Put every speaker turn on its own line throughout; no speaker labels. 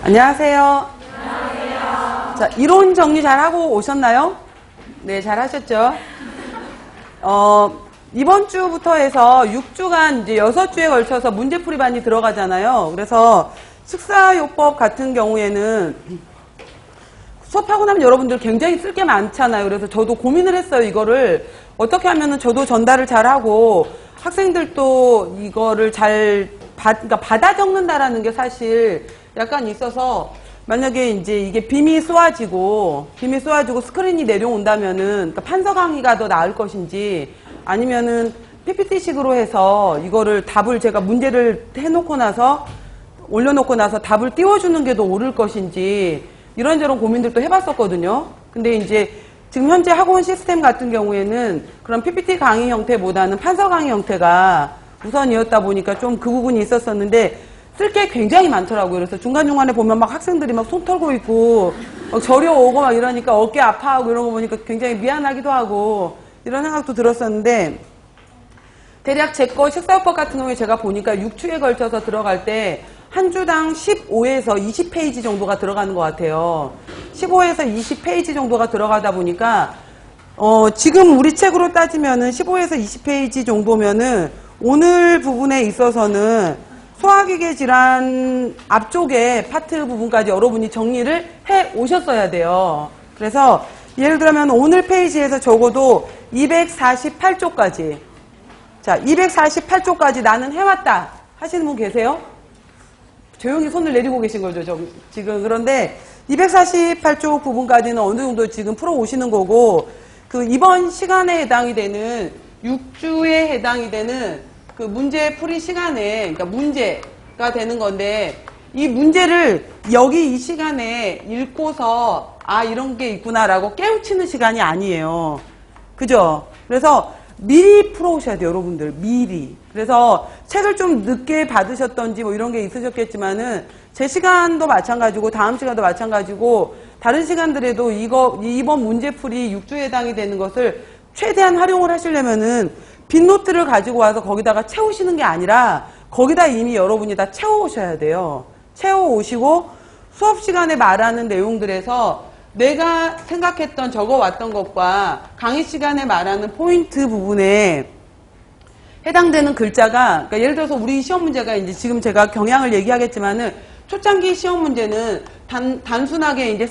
안녕하세요. 안녕하세요. 자, 이론 정리 잘 하고 오셨나요? 네, 잘 하셨죠? 이번 주부터 해서 6주간 이제 6주에 걸쳐서 문제풀이반이 들어가잖아요. 그래서 식사요법 같은 경우에는 수업하고 나면 여러분들 굉장히 쓸 게 많잖아요. 그래서 저도 고민을 했어요. 이거를 어떻게 하면은 저도 전달을 잘하고 학생들도 이거를 그러니까 받아 적는다라는 게 사실 약간 있어서, 만약에 이제 이게 빔이 쏘아지고 스크린이 내려온다면은, 그러니까 판서 강의가 더 나을 것인지, 아니면은 PPT식으로 해서 이거를 답을 제가 문제를 올려놓고 나서 답을 띄워주는 게 더 옳을 것인지, 이런저런 고민들도 해봤었거든요. 근데 이제 지금 현재 학원 시스템 같은 경우에는 그런 PPT 강의 형태보다는 판서 강의 형태가 우선이었다 보니까 좀 그 부분이 있었었는데, 쓸 게 굉장히 많더라고요. 그래서 중간중간에 보면 막 학생들이 막 손 털고 있고, 막 저려오고 막 이러니까 어깨 아파하고 이런 거 보니까 굉장히 미안하기도 하고, 이런 생각도 들었었는데, 대략 제 거 식사요법 같은 경우에 제가 보니까 6주에 걸쳐서 들어갈 때 한 주당 15에서 20페이지 정도가 들어가는 것 같아요. 15에서 20페이지 정도가 들어가다 보니까, 지금 우리 책으로 따지면은 15에서 20페이지 정도면은 오늘 부분에 있어서는 소화기계 질환 앞쪽에 파트 부분까지 여러분이 정리를 해 오셨어야 돼요. 그래서 예를 들면 오늘 페이지에서 적어도 248쪽까지, 자, 248쪽까지 나는 해왔다 하시는 분 계세요? 조용히 손을 내리고 계신 거죠, 지금. 그런데 248쪽 부분까지는 어느 정도 지금 풀어 오시는 거고, 그 이번 시간에 해당이 되는 6주에 해당이 되는 그 문제 풀이 시간에, 그러니까 문제가 되는 건데, 이 문제를 여기 이 시간에 읽고서 아, 이런 게 있구나라고 깨우치는 시간이 아니에요. 그죠? 그래서 미리 풀어오셔야 돼요, 여러분들. 미리. 그래서 책을 좀 늦게 받으셨던지 뭐 이런 게 있으셨겠지만은, 제 시간도 마찬가지고 다음 시간도 마찬가지고 다른 시간들에도 이번 문제풀이 6주에 해당이 되는 것을 최대한 활용을 하시려면은 빈노트를 가지고 와서 거기다가 채우시는 게 아니라 거기다 이미 여러분이 다 채워오셔야 돼요. 채워오시고 수업 시간에 말하는 내용들에서 내가 생각했던 적어왔던 것과 강의 시간에 말하는 포인트 부분에 해당되는 글자가, 그러니까 예를 들어서 우리 시험 문제가 이제 지금 제가 경향을 얘기하겠지만은 초창기 시험 문제는 단순하게 이제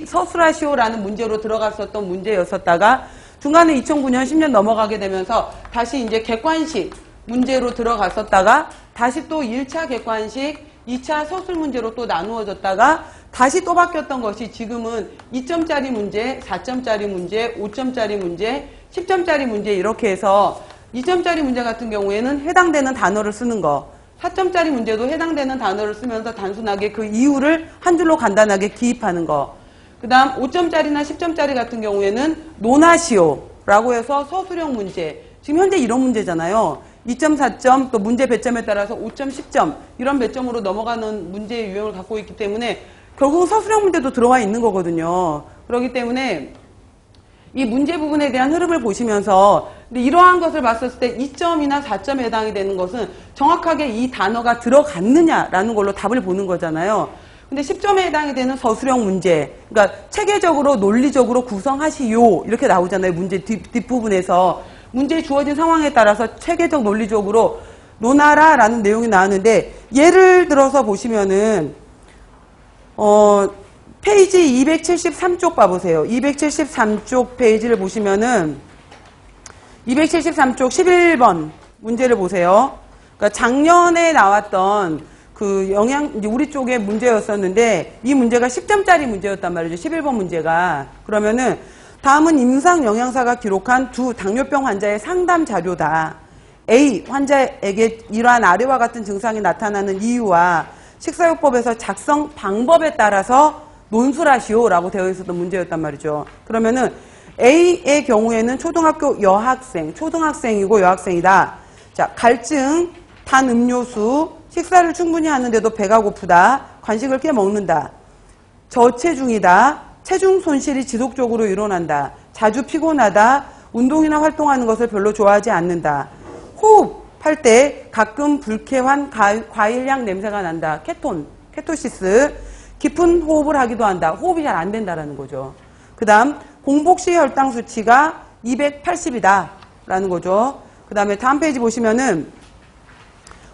서술하시오라는 문제로 들어갔었던 문제였었다가 중간에 2009년 10년 넘어가게 되면서 다시 이제 객관식 문제로 들어갔었다가 다시 또 1차 객관식, 2차 서술 문제로 또 나누어졌다가 다시 또 바뀌었던 것이 지금은 2점짜리 문제, 4점짜리 문제, 5점짜리 문제, 10점짜리 문제 이렇게 해서 2점짜리 문제 같은 경우에는 해당되는 단어를 쓰는 거, 4점짜리 문제도 해당되는 단어를 쓰면서 단순하게 그 이유를 한 줄로 간단하게 기입하는 거. 그 다음 5점짜리나 10점짜리 같은 경우에는 논하시오라고 해서 서술형 문제. 지금 현재 이런 문제잖아요. 2점, 4점, 또 문제 배점에 따라서 5점, 10점 이런 배점으로 넘어가는 문제의 유형을 갖고 있기 때문에 결국은 서술형 문제도 들어와 있는 거거든요. 그렇기 때문에 이 문제 부분에 대한 흐름을 보시면서, 근데 이러한 것을 봤을 때 2점이나 4점에 해당이 되는 것은 정확하게 이 단어가 들어갔느냐라는 걸로 답을 보는 거잖아요. 근데 10점에 해당이 되는 서술형 문제, 그러니까 체계적으로 논리적으로 구성하시오 이렇게 나오잖아요. 문제 뒷부분에서 문제에 주어진 상황에 따라서 체계적 논리적으로 논하라라는 내용이 나왔는데, 예를 들어서 보시면은 페이지 273쪽 봐보세요. 273쪽 페이지를 보시면은 273쪽 11번 문제를 보세요. 그러니까 작년에 나왔던 그 이제 우리 쪽의 문제였었는데 이 문제가 10점짜리 문제였단 말이죠. 11번 문제가. 그러면은 다음은 임상 영양사가 기록한 두 당뇨병 환자의 상담 자료다. A 환자에게 이러한 아래와 같은 증상이 나타나는 이유와 식사요법에서 작성 방법에 따라서 논술하시오라고 되어 있었던 문제였단 말이죠. 그러면은 A의 경우에는 초등학생이고 여학생이다. 자, 갈증, 단 음료수, 식사를 충분히 하는데도 배가 고프다. 간식을 꽤 먹는다. 저체중이다. 체중 손실이 지속적으로 일어난다. 자주 피곤하다. 운동이나 활동하는 것을 별로 좋아하지 않는다. 호흡할 때 가끔 불쾌한 과일향 냄새가 난다. 케톤 케토시스. 깊은 호흡을 하기도 한다. 호흡이 잘 안 된다라는 거죠. 그 다음 공복 시 혈당 수치가 280이다 라는 거죠. 그 다음에 다음 페이지 보시면은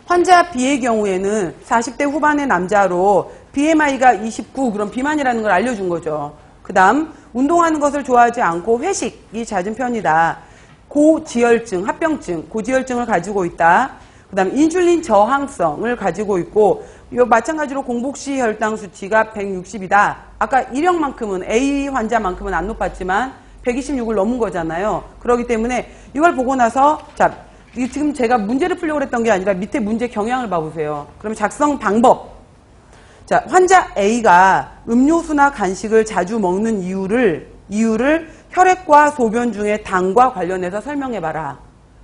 환자 B의 경우에는 40대 후반의 남자로 BMI가 29, 그럼 비만이라는 걸 알려준 거죠. 그 다음 운동하는 것을 좋아하지 않고 회식이 잦은 편이다. 고지혈증, 합병증, 고지혈증을 가지고 있다. 그 다음 인슐린 저항성을 가지고 있고, 마찬가지로 공복시 혈당 수치가 160이다. 아까 일형만큼은 A 환자만큼은 안 높았지만 126을 넘은 거잖아요. 그렇기 때문에 이걸 보고 나서 자, 지금 제가 문제를 풀려고 했던 게 아니라 밑에 문제 경향을 봐보세요. 그럼 작성 방법. 자, 환자 A가 음료수나 간식을 자주 먹는 이유를 혈액과 소변 중에 당과 관련해서 설명해봐라.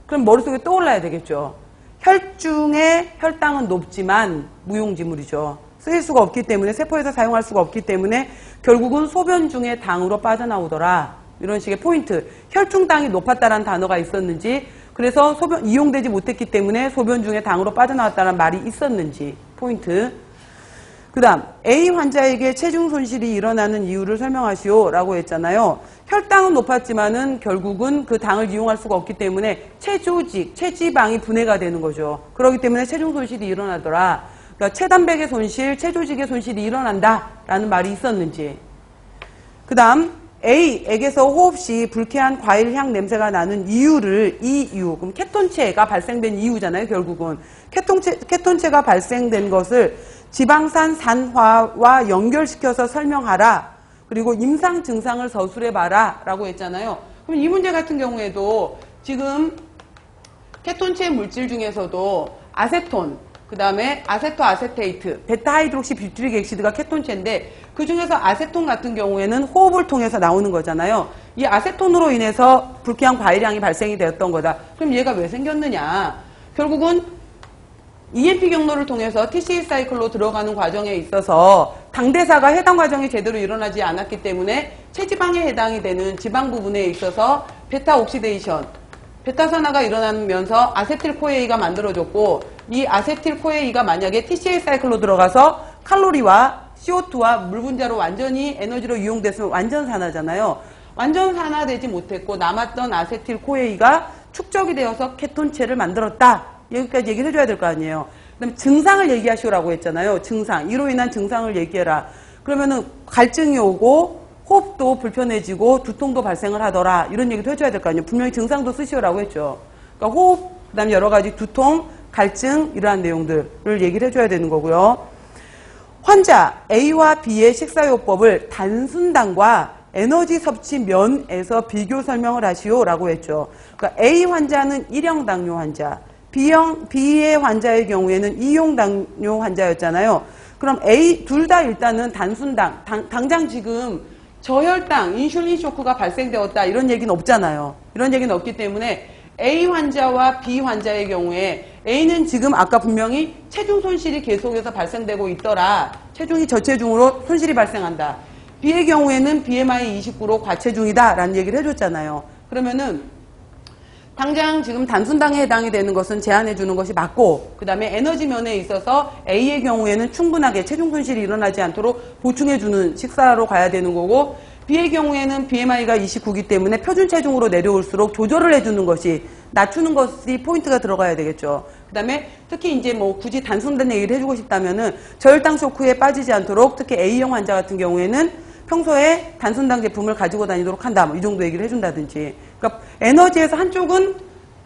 그럼 머릿속에 떠올라야 되겠죠. 혈중의 혈당은 높지만 무용지물이죠. 쓰일 수가 없기 때문에, 세포에서 사용할 수가 없기 때문에 결국은 소변 중에 당으로 빠져나오더라. 이런 식의 포인트. 혈중당이 높았다는 단어가 있었는지, 그래서 이용되지 못했기 때문에 소변 중에 당으로 빠져나왔다는 말이 있었는지 포인트. 그 다음 A 환자에게 체중 손실이 일어나는 이유를 설명하시오 라고 했잖아요. 혈당은 높았지만은 결국은 그 당을 이용할 수가 없기 때문에 체조직, 체지방이 분해가 되는 거죠. 그렇기 때문에 체중 손실이 일어나더라. 그러니까 체단백의 손실, 체조직의 손실이 일어난다 라는 말이 있었는지. 그 다음 A에게서 호흡 시 불쾌한 과일 향 냄새가 나는 이유, 그럼 케톤체가 발생된 이유잖아요, 결국은. 케톤체가 발생된 것을 지방산 산화와 연결시켜서 설명하라. 그리고 임상 증상을 서술해봐라. 라고 했잖아요. 그럼 이 문제 같은 경우에도 지금 케톤체 물질 중에서도 아세톤, 그 다음에 아세토아세테이트, 베타하이드록시 뷰티릭 액시드가 케톤체인데 그 중에서 아세톤 같은 경우에는 호흡을 통해서 나오는 거잖아요. 이 아세톤으로 인해서 불쾌한 과일향이 발생이 되었던 거다. 그럼 얘가 왜 생겼느냐? 결국은 EMP 경로를 통해서 TCA 사이클로 들어가는 과정에 있어서 당대사가 해당 과정이 제대로 일어나지 않았기 때문에 체지방에 해당이 되는 지방 부분에 있어서 베타 옥시데이션, 베타산화가 일어나면서 아세틸코에이가 만들어졌고, 이 아세틸코에이가 만약에 TCA 사이클로 들어가서 칼로리와 CO2와 물 분자로 완전히 에너지로 이용됐으면 완전 산화잖아요. 완전 산화되지 못했고 남았던 아세틸코에이가 축적이 되어서 케톤체를 만들었다. 여기까지 얘기를 해줘야 될 거 아니에요. 그다음에 증상을 얘기하시오라고 했잖아요. 증상, 이로 인한 증상을 얘기해라. 그러면은 갈증이 오고 호흡도 불편해지고 두통도 발생을 하더라. 이런 얘기도 해줘야 될 거 아니에요. 분명히 증상도 쓰시오라고 했죠. 그러니까 호흡, 그다음에 여러 가지 두통, 갈증 이러한 내용들을 얘기를 해줘야 되는 거고요. 환자 A와 B의 식사요법을 단순당과 에너지 섭취 면에서 비교 설명을 하시오라고 했죠. 그러니까 A 환자는 1형 당뇨 환자, B의 환자의 경우에는 2형 당뇨 환자였잖아요. 그럼 A 둘 다 일단은 단순당, 당장 지금 저혈당, 인슐린 쇼크가 발생되었다 이런 얘기는 없잖아요. 이런 얘기는 없기 때문에 A 환자와 B 환자의 경우에 A는 지금 아까 분명히 체중 손실이 계속해서 발생되고 있더라. 체중이 저체중으로 손실이 발생한다. B의 경우에는 BMI 29로 과체중이다 라는 얘기를 해줬잖아요. 그러면은 당장 지금 단순당에 해당이 되는 것은 제한해 주는 것이 맞고, 그 다음에 에너지 면에 있어서 A의 경우에는 충분하게 체중 손실이 일어나지 않도록 보충해 주는 식사로 가야 되는 거고, B의 경우에는 BMI가 29이기 때문에 표준 체중으로 내려올수록 조절을 해주는 것이, 낮추는 것이 포인트가 들어가야 되겠죠. 그 다음에 특히 이제 뭐 굳이 단순된 얘기를 해주고 싶다면은 저혈당 쇼크에 빠지지 않도록 특히 A형 환자 같은 경우에는 평소에 단순당 제품을 가지고 다니도록 한다. 뭐 이 정도 얘기를 해준다든지. 그러니까 에너지에서 한쪽은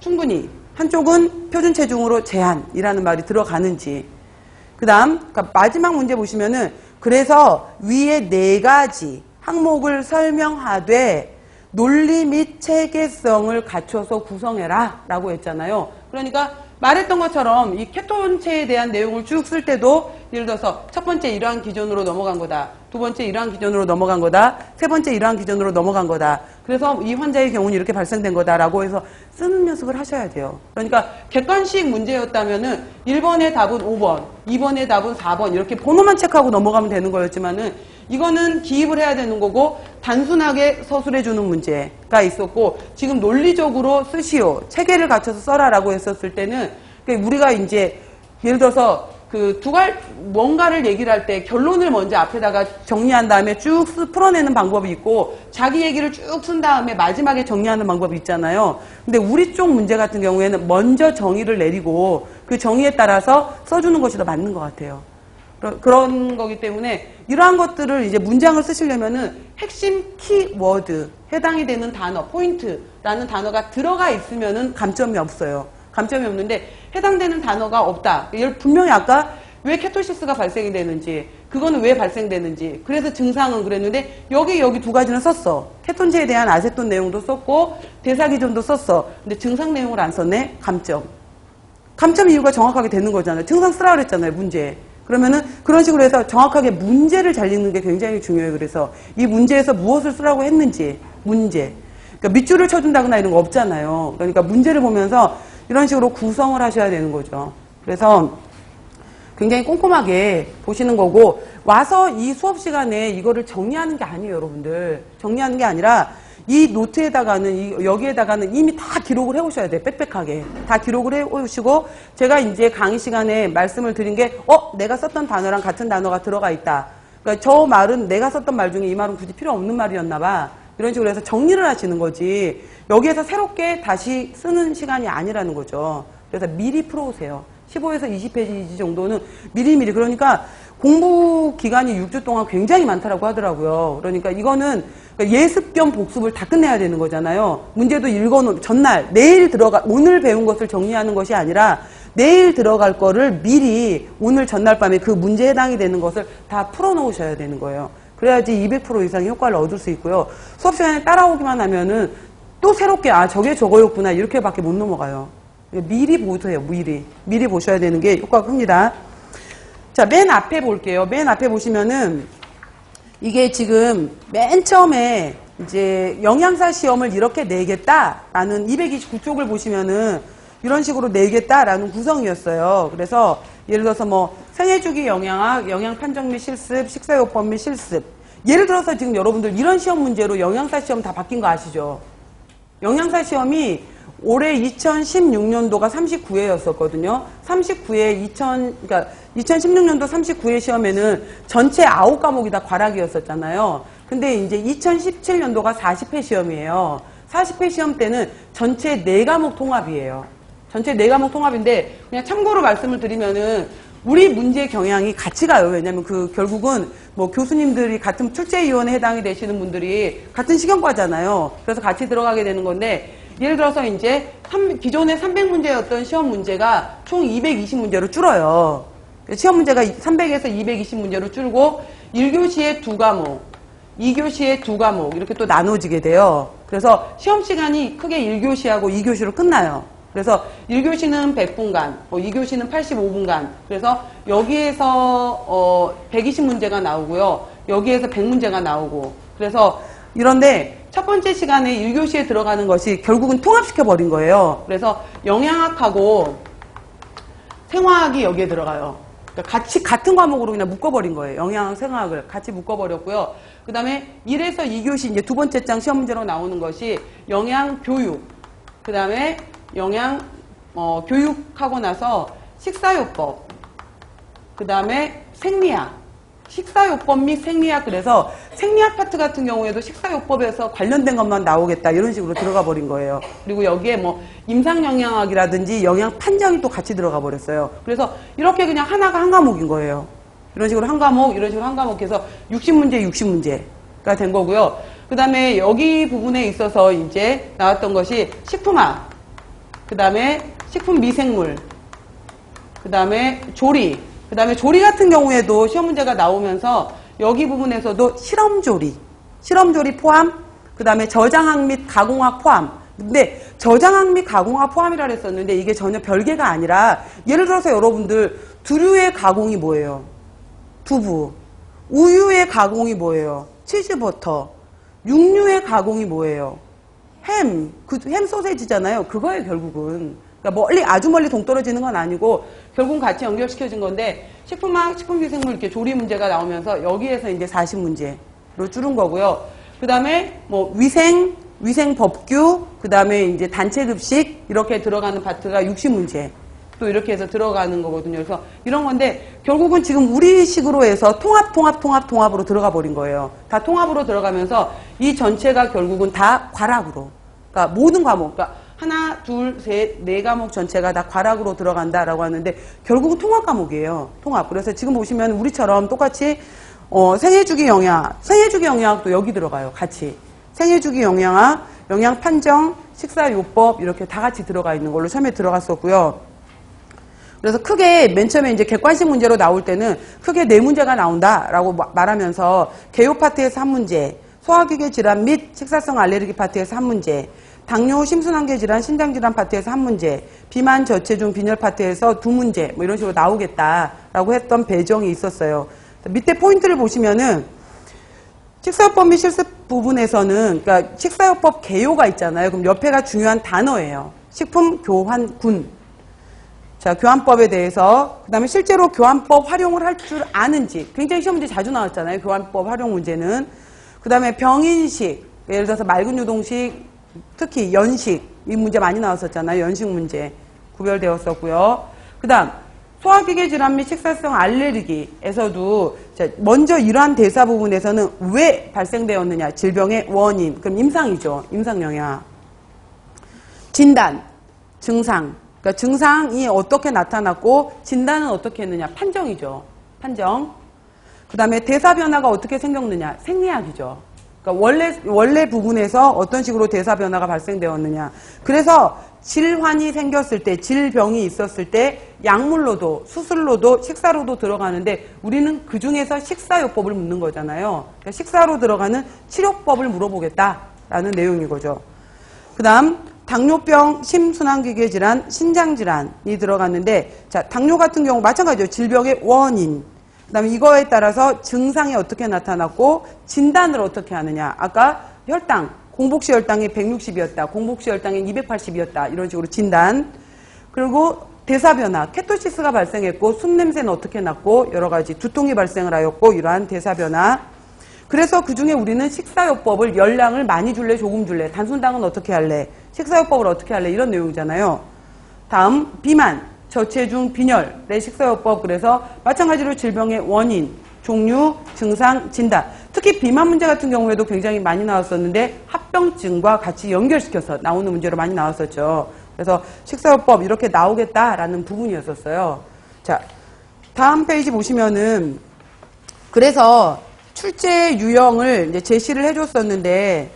충분히, 한쪽은 표준 체중으로 제한이라는 말이 들어가는지. 그 다음, 그러니까 마지막 문제 보시면은 그래서 위에 4가지 항목을 설명하되 논리 및 체계성을 갖춰서 구성해라 라고 했잖아요. 그러니까 말했던 것처럼 이 케톤체에 대한 내용을 쭉 쓸 때도 예를 들어서 첫 번째 이러한 기준으로 넘어간 거다. 두 번째 이러한 기준으로 넘어간 거다. 세 번째 이러한 기준으로 넘어간 거다. 그래서 이 환자의 경우는 이렇게 발생된 거다라고 해서 쓰는 연습을 하셔야 돼요. 그러니까 객관식 문제였다면은 1번의 답은 5번, 2번의 답은 4번 이렇게 번호만 체크하고 넘어가면 되는 거였지만은 이거는 기입을 해야 되는 거고 단순하게 서술해 주는 문제가 있었고, 지금 논리적으로 쓰시오, 체계를 갖춰서 써라라고 했었을 때는 우리가 이제 예를 들어서 뭔가를 얘기를 할 때 결론을 먼저 앞에다가 정리한 다음에 쭉 풀어내는 방법이 있고 자기 얘기를 쭉 쓴 다음에 마지막에 정리하는 방법이 있잖아요. 근데 우리 쪽 문제 같은 경우에는 먼저 정의를 내리고 그 정의에 따라서 써주는 것이 더 맞는 것 같아요. 그런 거기 때문에 이러한 것들을 이제 문장을 쓰시려면은 핵심 키워드, 해당이 되는 단어, 포인트라는 단어가 들어가 있으면은 감점이 없어요. 감점이 없는데 해당되는 단어가 없다. 분명히 아까 왜 케토시스가 발생이 되는지, 그거는 왜 발생되는지, 그래서 증상은 그랬는데 여기 두 가지는 썼어. 케톤제에 대한 아세톤 내용도 썼고 대사기전도 썼어. 근데 증상 내용을 안 썼네. 감점. 감점 이유가 정확하게 되는 거잖아요. 증상 쓰라 그랬잖아요. 문제. 그러면은 그런 식으로 해서 정확하게 문제를 잘 읽는 게 굉장히 중요해요. 그래서 이 문제에서 무엇을 쓰라고 했는지 문제. 그러니까 밑줄을 쳐준다거나 이런 거 없잖아요. 그러니까 문제를 보면서 이런 식으로 구성을 하셔야 되는 거죠. 그래서 굉장히 꼼꼼하게 보시는 거고 와서 이 수업 시간에 이거를 정리하는 게 아니에요. 여러분들. 정리하는 게 아니라 이 노트에다가는 여기에다가는 이미 다 기록을 해오셔야 돼요. 빽빽하게. 다 기록을 해오시고 제가 이제 강의 시간에 말씀을 드린 게 내가 썼던 단어랑 같은 단어가 들어가 있다. 그러니까 저 말은 내가 썼던 말 중에 이 말은 굳이 필요 없는 말이었나 봐. 이런 식으로 해서 정리를 하시는 거지 여기에서 새롭게 다시 쓰는 시간이 아니라는 거죠. 그래서 미리 풀어오세요. 15에서 20페이지 정도는 미리미리. 그러니까 공부 기간이 6주 동안 굉장히 많다라고 하더라고요. 그러니까 이거는 예습 겸 복습을 다 끝내야 되는 거잖아요. 문제도 읽어놓은 전날 내일 오늘 배운 것을 정리하는 것이 아니라 내일 들어갈 거를 미리 오늘 전날 밤에 그 문제에 해당이 되는 것을 다 풀어놓으셔야 되는 거예요. 그래야지 200% 이상의 효과를 얻을 수 있고요. 수업 시간에 따라오기만 하면은 또 새롭게 저게 저거였구나 이렇게밖에 못 넘어가요. 미리 보세요. 미리 보셔야 되는 게 효과가 큽니다. 자, 맨 앞에 볼게요. 맨 앞에 보시면은 이게 지금 맨 처음에 이제 영양사 시험을 이렇게 내겠다라는 229쪽을 보시면은 이런 식으로 내겠다라는 구성이었어요. 그래서 예를 들어서 뭐 생애주기 영양학, 영양판정 및 실습, 식사요법 및 실습. 예를 들어서 지금 여러분들 이런 시험 문제로 영양사 시험 다 바뀐 거 아시죠? 영양사 시험이 올해 2016년도가 39회였었거든요. 39회 그러니까 2016년도 39회 시험에는 전체 9과목이 다 과락이었었잖아요. 근데 이제 2017년도가 40회 시험이에요. 40회 시험 때는 전체 4과목 통합이에요. 전체 4과목 통합인데 그냥 참고로 말씀을 드리면은 우리 문제 경향이 같이 가요. 왜냐면 결국은 뭐 교수님들이 같은 출제위원회에 해당이 되시는 분들이 같은 시경과잖아요. 그래서 같이 들어가게 되는 건데 예를 들어서 이제 기존에 300문제였던 시험 문제가 총 220문제로 줄어요. 시험 문제가 300에서 220문제로 줄고 1교시에 2과목, 2교시에 2과목 이렇게 또 나눠지게 돼요. 그래서 시험 시간이 크게 1교시하고 2교시로 끝나요. 그래서 1교시는 100분간, 2교시는 85분간. 그래서 여기에서 120문제가 나오고요. 여기에서 100문제가 나오고. 그래서 이런데 첫 번째 시간에 1교시에 들어가는 것이 결국은 통합시켜 버린 거예요. 그래서 영양학하고 생화학이 여기에 들어가요. 그러니까 같은 과목으로 그냥 묶어버린 거예요. 영양학, 생화학을 같이 묶어버렸고요. 그 다음에 1에서 2교시 이제 두 번째 장 시험 문제로 나오는 것이 영양교육. 그 다음에 교육하고 나서 식사요법. 그 다음에 생리학. 식사요법 및 생리학. 그래서 생리학 파트 같은 경우에도 식사요법에서 관련된 것만 나오겠다 이런 식으로 들어가 버린 거예요. 그리고 여기에 뭐 임상영양학이라든지 영양판정이 또 같이 들어가 버렸어요. 그래서 이렇게 그냥 하나가 한 과목인 거예요. 이런 식으로 한 과목, 이런 식으로 한 과목 해서 60문제, 60문제가 된 거고요. 그 다음에 여기 부분에 있어서 이제 나왔던 것이 식품학, 그 다음에 식품미생물, 그 다음에 조리, 그 다음에 조리 같은 경우에도 시험 문제가 나오면서 여기 부분에서도 실험조리 포함, 그 다음에 저장학 및 가공학 포함. 근데 저장학 및 가공학 포함이라 했었는데 이게 전혀 별개가 아니라 예를 들어서 여러분들 두류의 가공이 뭐예요? 두부. 우유의 가공이 뭐예요? 치즈버터. 육류의 가공이 뭐예요? 햄 소세지잖아요. 그거예요, 결국은. 그러니까 아주 멀리 동떨어지는 건 아니고, 결국은 같이 연결시켜진 건데, 식품학, 식품위생물 이렇게 조리 문제가 나오면서 여기에서 이제 40문제로 줄은 거고요. 그 다음에 뭐 위생법규, 그 다음에 이제 단체급식, 이렇게 들어가는 파트가 60문제. 또 이렇게 해서 들어가는 거거든요. 그래서 이런 건데 결국은 지금 우리식으로 해서 통합으로 들어가 버린 거예요. 다 통합으로 들어가면서 이 전체가 결국은 다 과락으로. 그러니까 모든 과목, 그러니까 하나, 둘, 셋, 네 과목 전체가 다 과락으로 들어간다라고 하는데 결국은 통합 과목이에요. 통합. 그래서 지금 보시면 우리처럼 똑같이 생애주기 영양학도 여기 들어가요. 같이. 생애주기 영양학, 영양 판정, 식사요법 이렇게 다 같이 들어가 있는 걸로 처음에 들어갔었고요. 그래서 크게 맨 처음에 이제 객관식 문제로 나올 때는 크게 4문제가 나온다라고 말하면서 개요 파트에서 1문제, 소화기계 질환 및 식사성 알레르기 파트에서 1문제, 당뇨 심순환계 질환 신장질환 파트에서 1문제, 비만 저체중 빈혈 파트에서 2문제 뭐 이런 식으로 나오겠다라고 했던 배정이 있었어요. 밑에 포인트를 보시면은 식사요법 및 실습 부분에서는 그러니까 식사요법 개요가 있잖아요. 그럼 옆에가 중요한 단어예요. 식품교환군. 자, 교환법에 대해서 그다음에 실제로 교환법 활용을 할 줄 아는지 굉장히 시험 문제 자주 나왔잖아요. 교환법 활용 문제는. 그다음에 병인식, 예를 들어서 맑은 유동식, 특히 연식 이 문제 많이 나왔었잖아요. 연식 문제 구별되었었고요. 그다음 소화기계 질환 및 식사성 알레르기에서도 먼저 이러한 대사 부분에서는 왜 발생되었느냐, 질병의 원인, 그럼 임상이죠. 임상영양. 진단, 증상, 그러니까 증상이 어떻게 나타났고 진단은 어떻게 했느냐, 판정이죠. 판정. 그 다음에 대사 변화가 어떻게 생겼느냐, 생리학이죠. 그러니까 원래 부분에서 어떤 식으로 대사 변화가 발생되었느냐. 그래서 질환이 생겼을 때, 질병이 있었을 때 약물로도 수술로도 식사로도 들어가는데 우리는 그 중에서 식사요법을 묻는 거잖아요. 그러니까 식사로 들어가는 치료법을 물어보겠다라는 내용인 거죠. 그 다음 당뇨병, 심순환기계 질환, 신장질환이 들어갔는데 자, 당뇨 같은 경우 마찬가지죠. 질병의 원인. 그 다음에 이거에 따라서 증상이 어떻게 나타났고 진단을 어떻게 하느냐. 아까 혈당, 공복시 혈당이 160이었다. 공복시 혈당이 280이었다. 이런 식으로 진단. 그리고 대사 변화, 케토시스가 발생했고 숨냄새는 어떻게 났고 여러 가지 두통이 발생을 하였고 이러한 대사 변화. 그래서 그중에 우리는 식사요법을 열량을 많이 줄래 조금 줄래 단순당은 어떻게 할래 식사요법을 어떻게 할래 이런 내용이잖아요. 다음 비만, 저체중, 빈혈의 식사요법. 그래서 마찬가지로 질병의 원인, 종류, 증상, 진단. 특히 비만 문제 같은 경우에도 굉장히 많이 나왔었는데 합병증과 같이 연결시켜서 나오는 문제로 많이 나왔었죠. 그래서 식사요법 이렇게 나오겠다라는 부분이었었어요. 자, 다음 페이지 보시면은 그래서 출제 유형을 이제 제시를 해줬었는데,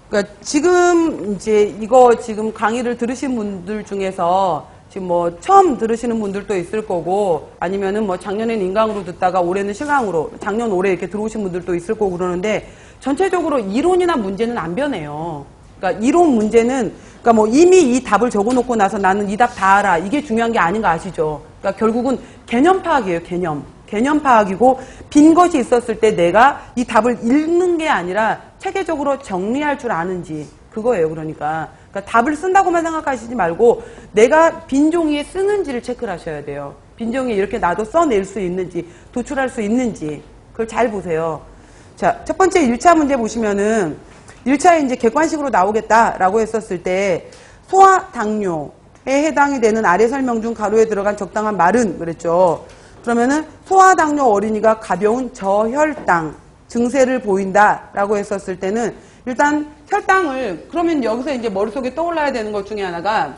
그러니까 지금 이제 이거 지금 강의를 들으신 분들 중에서 지금 뭐 처음 들으시는 분들도 있을 거고 아니면은 뭐 작년에는 인강으로 듣다가 올해는 실강으로 작년 올해 이렇게 들어오신 분들도 있을 거고 그러는데 전체적으로 이론이나 문제는 안 변해요. 그러니까 이론 문제는 그러니까 뭐 이미 이 답을 적어놓고 나서 나는 이 답 다 알아 이게 중요한 게 아닌 거 아시죠? 그러니까 결국은 개념 파악이에요. 개념 파악이고 빈 것이 있었을 때 내가 이 답을 읽는 게 아니라 체계적으로 정리할 줄 아는지 그거예요. 그러니까 답을 쓴다고만 생각하시지 말고 내가 빈 종이에 쓰는지를 체크를 하셔야 돼요. 빈 종이에 이렇게 나도 써낼 수 있는지 도출할 수 있는지 그걸 잘 보세요. 자, 첫 번째 1차 문제 보시면은 1차에 이제 객관식으로 나오겠다라고 했었을 때 소아 당뇨에 해당이 되는 아래 설명 중 가로에 들어간 적당한 말은 그랬죠. 그러면은 소아 당뇨 어린이가 가벼운 저혈당 증세를 보인다라고 했었을 때는 일단 혈당을 그러면 여기서 이제 머릿속에 떠올라야 되는 것 중에 하나가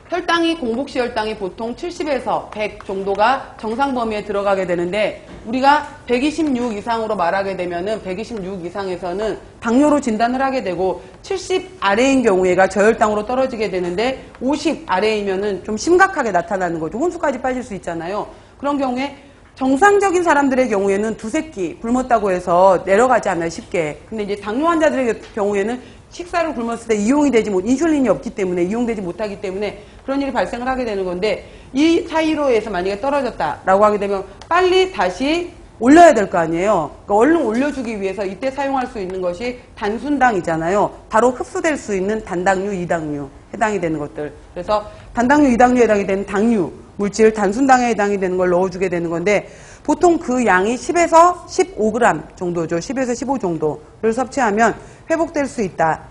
혈당이 공복시 혈당이 보통 70에서 100 정도가 정상 범위에 들어가게 되는데 우리가 126 이상으로 말하게 되면은 126 이상에서는 당뇨로 진단을 하게 되고 70 아래인 경우에가 저혈당으로 떨어지게 되는데 50 아래이면은 좀 심각하게 나타나는 거죠. 혼수까지 빠질 수 있잖아요. 그런 경우에 정상적인 사람들의 경우에는 두세 끼 굶었다고 해서 내려가지 않아요, 쉽게. 근데 이제 당뇨 환자들의 경우에는 식사를 굶었을 때 이용이 되지 못, 인슐린이 없기 때문에 이용되지 못하기 때문에 그런 일이 발생을 하게 되는 건데 이 사이로에서 만약에 떨어졌다라고 하게 되면 빨리 다시 올려야 될 거 아니에요. 그러니까 얼른 올려주기 위해서 이때 사용할 수 있는 것이 단순당이잖아요. 바로 흡수될 수 있는 단당류, 이당류 해당이 되는 것들. 그래서 단당류, 이당류에 해당이 되는 당류 물질, 단순당에 해당이 되는 걸 넣어주게 되는 건데 보통 그 양이 10에서 15g 정도죠. 10에서 15 정도를 섭취하면 회복될 수 있다.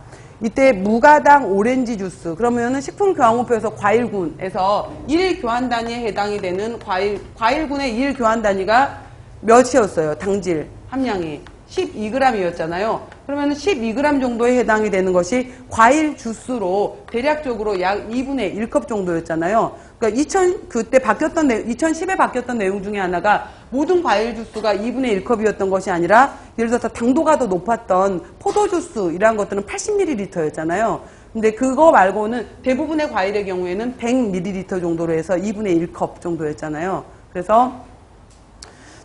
이때 무가당 오렌지 주스 그러면은 식품교환호표에서 과일군에서 1 교환 단위에 해당이 되는 과일군의 1 교환 단위가 몇이었어요? 당질 함량이 12g이었잖아요. 그러면 12g 정도에 해당이 되는 것이 과일 주스로 대략적으로 약 2분의 1컵 정도였잖아요. 그러니까 2010에 바뀌었던 내용 중에 하나가 모든 과일 주스가 2분의 1컵이었던 것이 아니라 예를 들어서 당도가 더 높았던 포도 주스 이런 것들은 80ml였잖아요. 근데 그거 말고는 대부분의 과일의 경우에는 100ml 정도로 해서 2분의 1컵 정도였잖아요. 그래서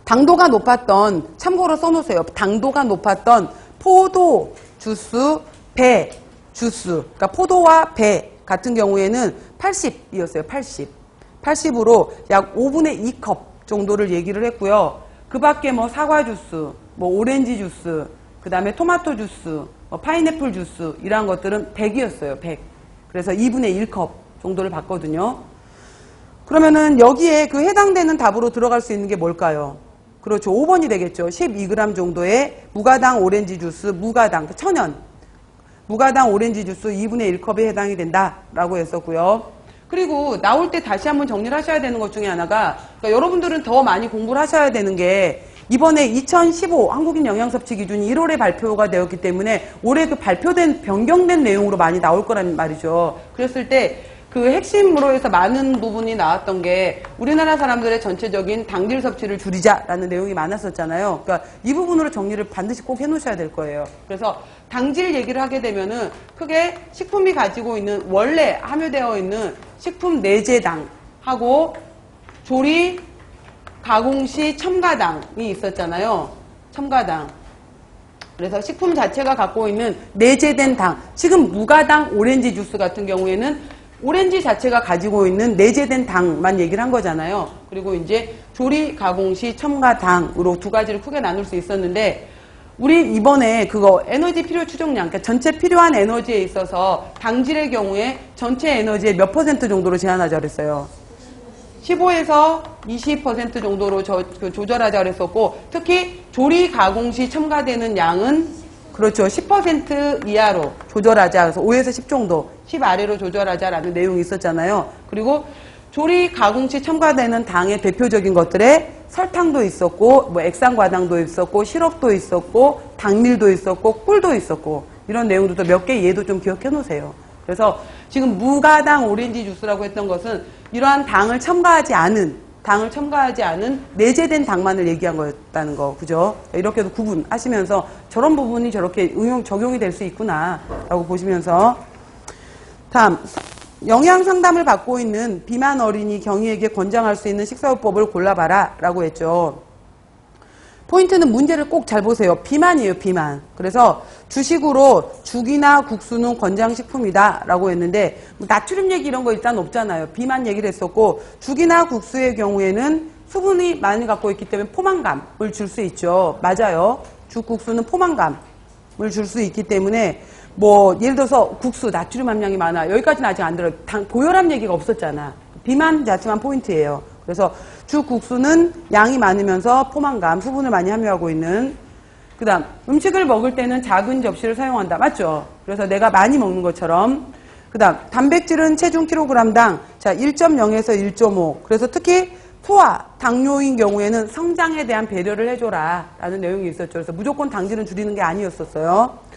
당도가 높았던, 참고로 써놓으세요. 당도가 높았던 포도 주스, 배 주스, 그러니까 포도와 배 같은 경우에는 80이었어요. 80으로 약 5분의 2컵 정도를 얘기를 했고요. 그 밖에 뭐 사과 주스, 뭐 오렌지 주스, 그 다음에 토마토 주스, 뭐 파인애플 주스 이러한 것들은 100이었어요. 100. 그래서 2분의 1컵 정도를 봤거든요. 그러면은 여기에 그 해당되는 답으로 들어갈 수 있는 게 뭘까요? 그렇죠. 5번이 되겠죠. 12g 정도의 무가당 오렌지 주스, 무가당, 천연. 무가당 오렌지 주스 2분의 1컵에 해당이 된다라고 했었고요. 그리고 나올 때 다시 한번 정리를 하셔야 되는 것 중에 하나가, 그러니까 여러분들은 더 많이 공부를 하셔야 되는 게, 이번에 2015 한국인 영양섭취 기준이 1월에 발표가 되었기 때문에 올해 그 발표된 변경된 내용으로 많이 나올 거란 말이죠. 그랬을 때 그 핵심으로 해서 많은 부분이 나왔던 게 우리나라 사람들의 전체적인 당질 섭취를 줄이자라는 내용이 많았었잖아요. 그러니까 이 부분으로 정리를 반드시 꼭 해놓으셔야 될 거예요. 그래서 당질 얘기를 하게 되면은 크게 식품이 가지고 있는 원래 함유되어 있는 식품 내재당하고 조리 가공 시 첨가당이 있었잖아요. 첨가당. 그래서 식품 자체가 갖고 있는 내재된 당, 지금 무가당 오렌지 주스 같은 경우에는 오렌지 자체가 가지고 있는 내재된 당만 얘기를 한 거잖아요. 그리고 이제 조리 가공 시 첨가당으로 두 가지를 크게 나눌 수 있었는데, 우리 이번에 그거 에너지 필요 추정량, 그러니까 전체 필요한 에너지에 있어서 당질의 경우에 전체 에너지의 몇 퍼센트 정도로 제한하자 그랬어요. 15에서 20% 정도로 조절하자 그랬었고, 특히 조리 가공 시 첨가되는 양은 그렇죠. 10% 이하로 조절하자. 그래서 5에서 10 정도, 10 아래로 조절하자라는 내용이 있었잖아요. 그리고 조리 가공 시 첨가되는 당의 대표적인 것들에 설탕도 있었고, 뭐 액상과당도 있었고, 시럽도 있었고, 당밀도 있었고, 꿀도 있었고, 이런 내용들도 몇 개 얘도 좀 기억해 놓으세요. 그래서 지금 무가당 오렌지 주스라고 했던 것은 이러한 당을 첨가하지 않은 내재된 당만을 얘기한 거였다는 거, 그죠? 이렇게도 구분하시면서 저런 부분이 저렇게 적용이 될 수 있구나 라고 보시면서, 다음 영양 상담을 받고 있는 비만 어린이 경희에게 권장할 수 있는 식사요법을 골라봐라 라고 했죠. 포인트는 문제를 꼭 잘 보세요. 비만이에요, 비만. 그래서 주식으로 죽이나 국수는 건장식품이다 라고 했는데, 나트륨 얘기 이런 거 일단 없잖아요. 비만 얘기를 했었고, 죽이나 국수의 경우에는 수분이 많이 갖고 있기 때문에 포만감을 줄 수 있죠. 맞아요. 죽, 국수는 포만감을 줄 수 있기 때문에, 뭐 예를 들어서 국수 나트륨 함량이 많아. 여기까지는 아직 안 들어요. 고혈압 얘기가 없었잖아. 비만 자체만 포인트예요. 그래서 죽, 국수는 양이 많으면서 포만감, 수분을 많이 함유하고 있는. 그 다음 음식을 먹을 때는 작은 접시를 사용한다. 맞죠? 그래서 내가 많이 먹는 것처럼. 그 다음 단백질은 체중 킬로그램당 1.0에서 1.5. 그래서 특히 소아, 당뇨인 경우에는 성장에 대한 배려를 해줘라 라는 내용이 있었죠. 그래서 무조건 당질은 줄이는 게 아니었었어요.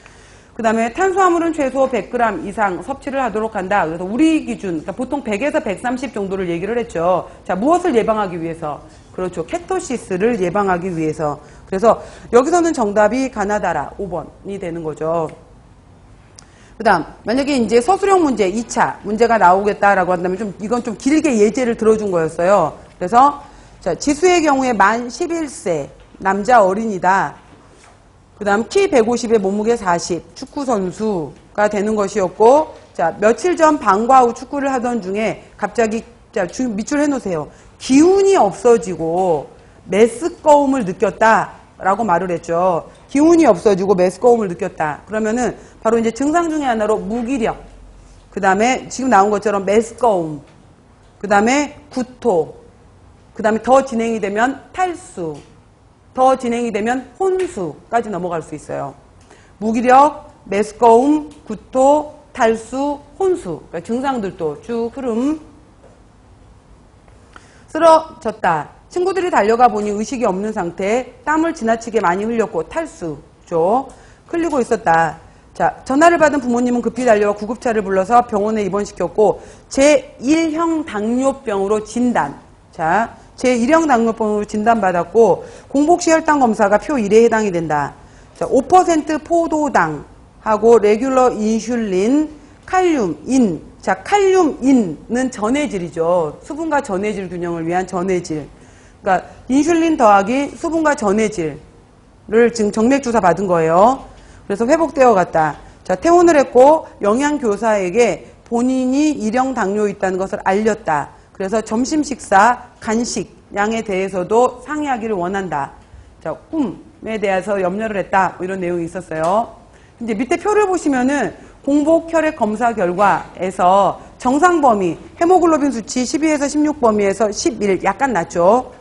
그 다음에 탄수화물은 최소 100g 이상 섭취를 하도록 한다. 그래서 우리 기준, 그러니까 보통 100에서 130 정도를 얘기를 했죠. 자, 무엇을 예방하기 위해서? 그렇죠. 케토시스를 예방하기 위해서. 그래서 여기서는 정답이 가나다라 5번이 되는 거죠. 그 다음, 만약에 이제 서술형 문제 2차 문제가 나오겠다라고 한다면 이건 좀 길게 예제를 들어준 거였어요. 그래서, 자, 지수의 경우에 만 11세, 남자 어린이다. 그 다음 키 150에 몸무게 40 축구선수가 되는 것이었고, 자, 며칠 전 방과 후 축구를 하던 중에 갑자기, 자, 밑줄 해놓으세요. 기운이 없어지고 메스꺼움을 느꼈다 라고 말을 했죠. 기운이 없어지고 메스꺼움을 느꼈다. 그러면은 바로 이제 증상 중에 하나로 무기력, 그 다음에 지금 나온 것처럼 메스꺼움, 그 다음에 구토, 그 다음에 더 진행이 되면 탈수, 더 진행이 되면 혼수까지 넘어갈 수 있어요. 무기력, 메스꺼움, 구토, 탈수, 혼수. 그러니까 증상들도 쭉 흐름. 쓰러졌다. 친구들이 달려가 보니 의식이 없는 상태, 땀을 지나치게 많이 흘렸고 탈수죠. 흘리고 있었다. 자, 전화를 받은 부모님은 급히 달려와 구급차를 불러서 병원에 입원시켰고 제1형 당뇨병으로 진단. 자, 제1형 당뇨병으로 진단받았고 공복시 혈당 검사가 표 1에 해당이 된다. 자, 5% 포도당하고 레귤러 인슐린, 칼륨, 인. 자, 칼륨, 인은 전해질이죠. 수분과 전해질 균형을 위한 전해질. 그러니까 인슐린 더하기 수분과 전해질을 지금 정맥주사 받은 거예요. 그래서 회복되어 갔다. 자, 퇴원을 했고 영양교사에게 본인이 1형 당뇨 있다는 것을 알렸다. 그래서 점심 식사, 간식 양에 대해서도 상의하기를 원한다. 자, 꿈에 대해서 염려를 했다. 뭐 이런 내용이 있었어요. 이제 밑에 표를 보시면은 공복 혈액 검사 결과에서 정상 범위, 헤모글로빈 수치 12에서 16 범위에서 11, 약간 낮죠.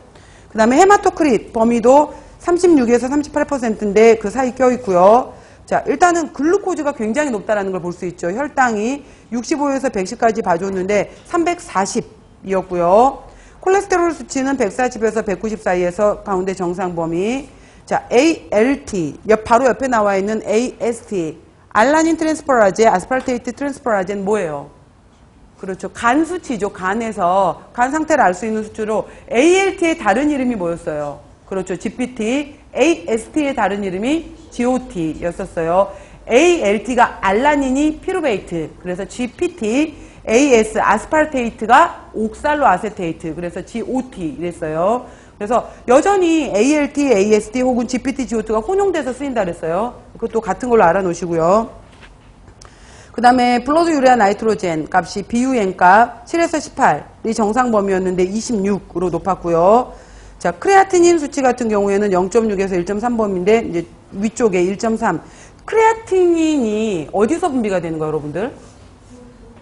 그 다음에 헤마토크릿 범위도 36에서 38%인데 그 사이 껴있고요. 자, 일단은 글루코즈가 굉장히 높다라는 걸 볼 수 있죠. 혈당이 65에서 110까지 봐줬는데 340이었고요. 콜레스테롤 수치는 140에서 190 사이에서 가운데 정상 범위. 자, ALT, 바로 옆에 나와 있는 AST, 알라닌 트랜스퍼라제, 아스팔테이트 트랜스퍼라제는 뭐예요? 그렇죠. 간 수치죠. 간에서 간 상태를 알 수 있는 수치로 ALT의 다른 이름이 뭐였어요? 그렇죠. GPT, AST의 다른 이름이 GOT였었어요. ALT가 알라닌이 피루베이트, 그래서 GPT, AS 아스팔테이트가 옥살로 아세테이트, 그래서 GOT 이랬어요. 그래서 여전히 ALT, AST 혹은 GPT, GOT가 혼용돼서 쓰인다 그랬어요. 그것도 같은 걸로 알아놓으시고요. 그 다음에 블러드 유레아 나이트로젠 값이 BUN 값 7에서 18이 정상 범위였는데 26으로 높았고요. 자, 크레아티닌 수치 같은 경우에는 0.6에서 1.3 범위인데 이제 위쪽에 1.3. 크레아티닌이 어디서 분비가 되는 거예요, 여러분들?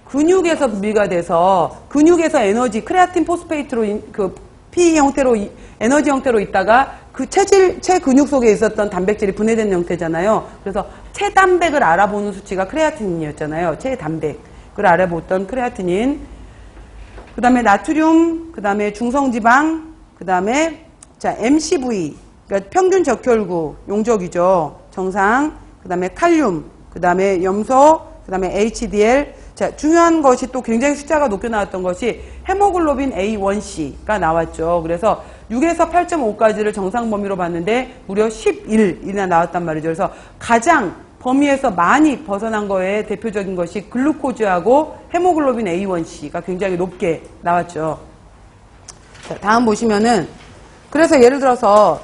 근육에서 분비가 돼서 근육에서 에너지 크레아틴 포스페이트로 그 P 형태로 에너지 형태로 있다가 그 체근육 속에 있었던 단백질이 분해된 형태잖아요. 그래서 체단백을 알아보는 수치가 크레아티닌이었잖아요. 체단백을 알아봤던 크레아티닌. 그 다음에 나트륨, 그 다음에 중성지방, 그 다음에 자 MCV, 그러니까 평균 적혈구 용적이죠. 정상. 그 다음에 칼륨, 그 다음에 염소, 그 다음에 HDL. 자, 중요한 것이 또 굉장히 숫자가 높게 나왔던 것이 헤모글로빈 A1C가 나왔죠. 그래서 6에서 8.5까지를 정상 범위로 봤는데 무려 11이나 나왔단 말이죠. 그래서 가장 범위에서 많이 벗어난 거에 대표적인 것이 글루코즈하고 헤모글로빈 A1C가 굉장히 높게 나왔죠. 자, 다음 보시면은 그래서 예를 들어서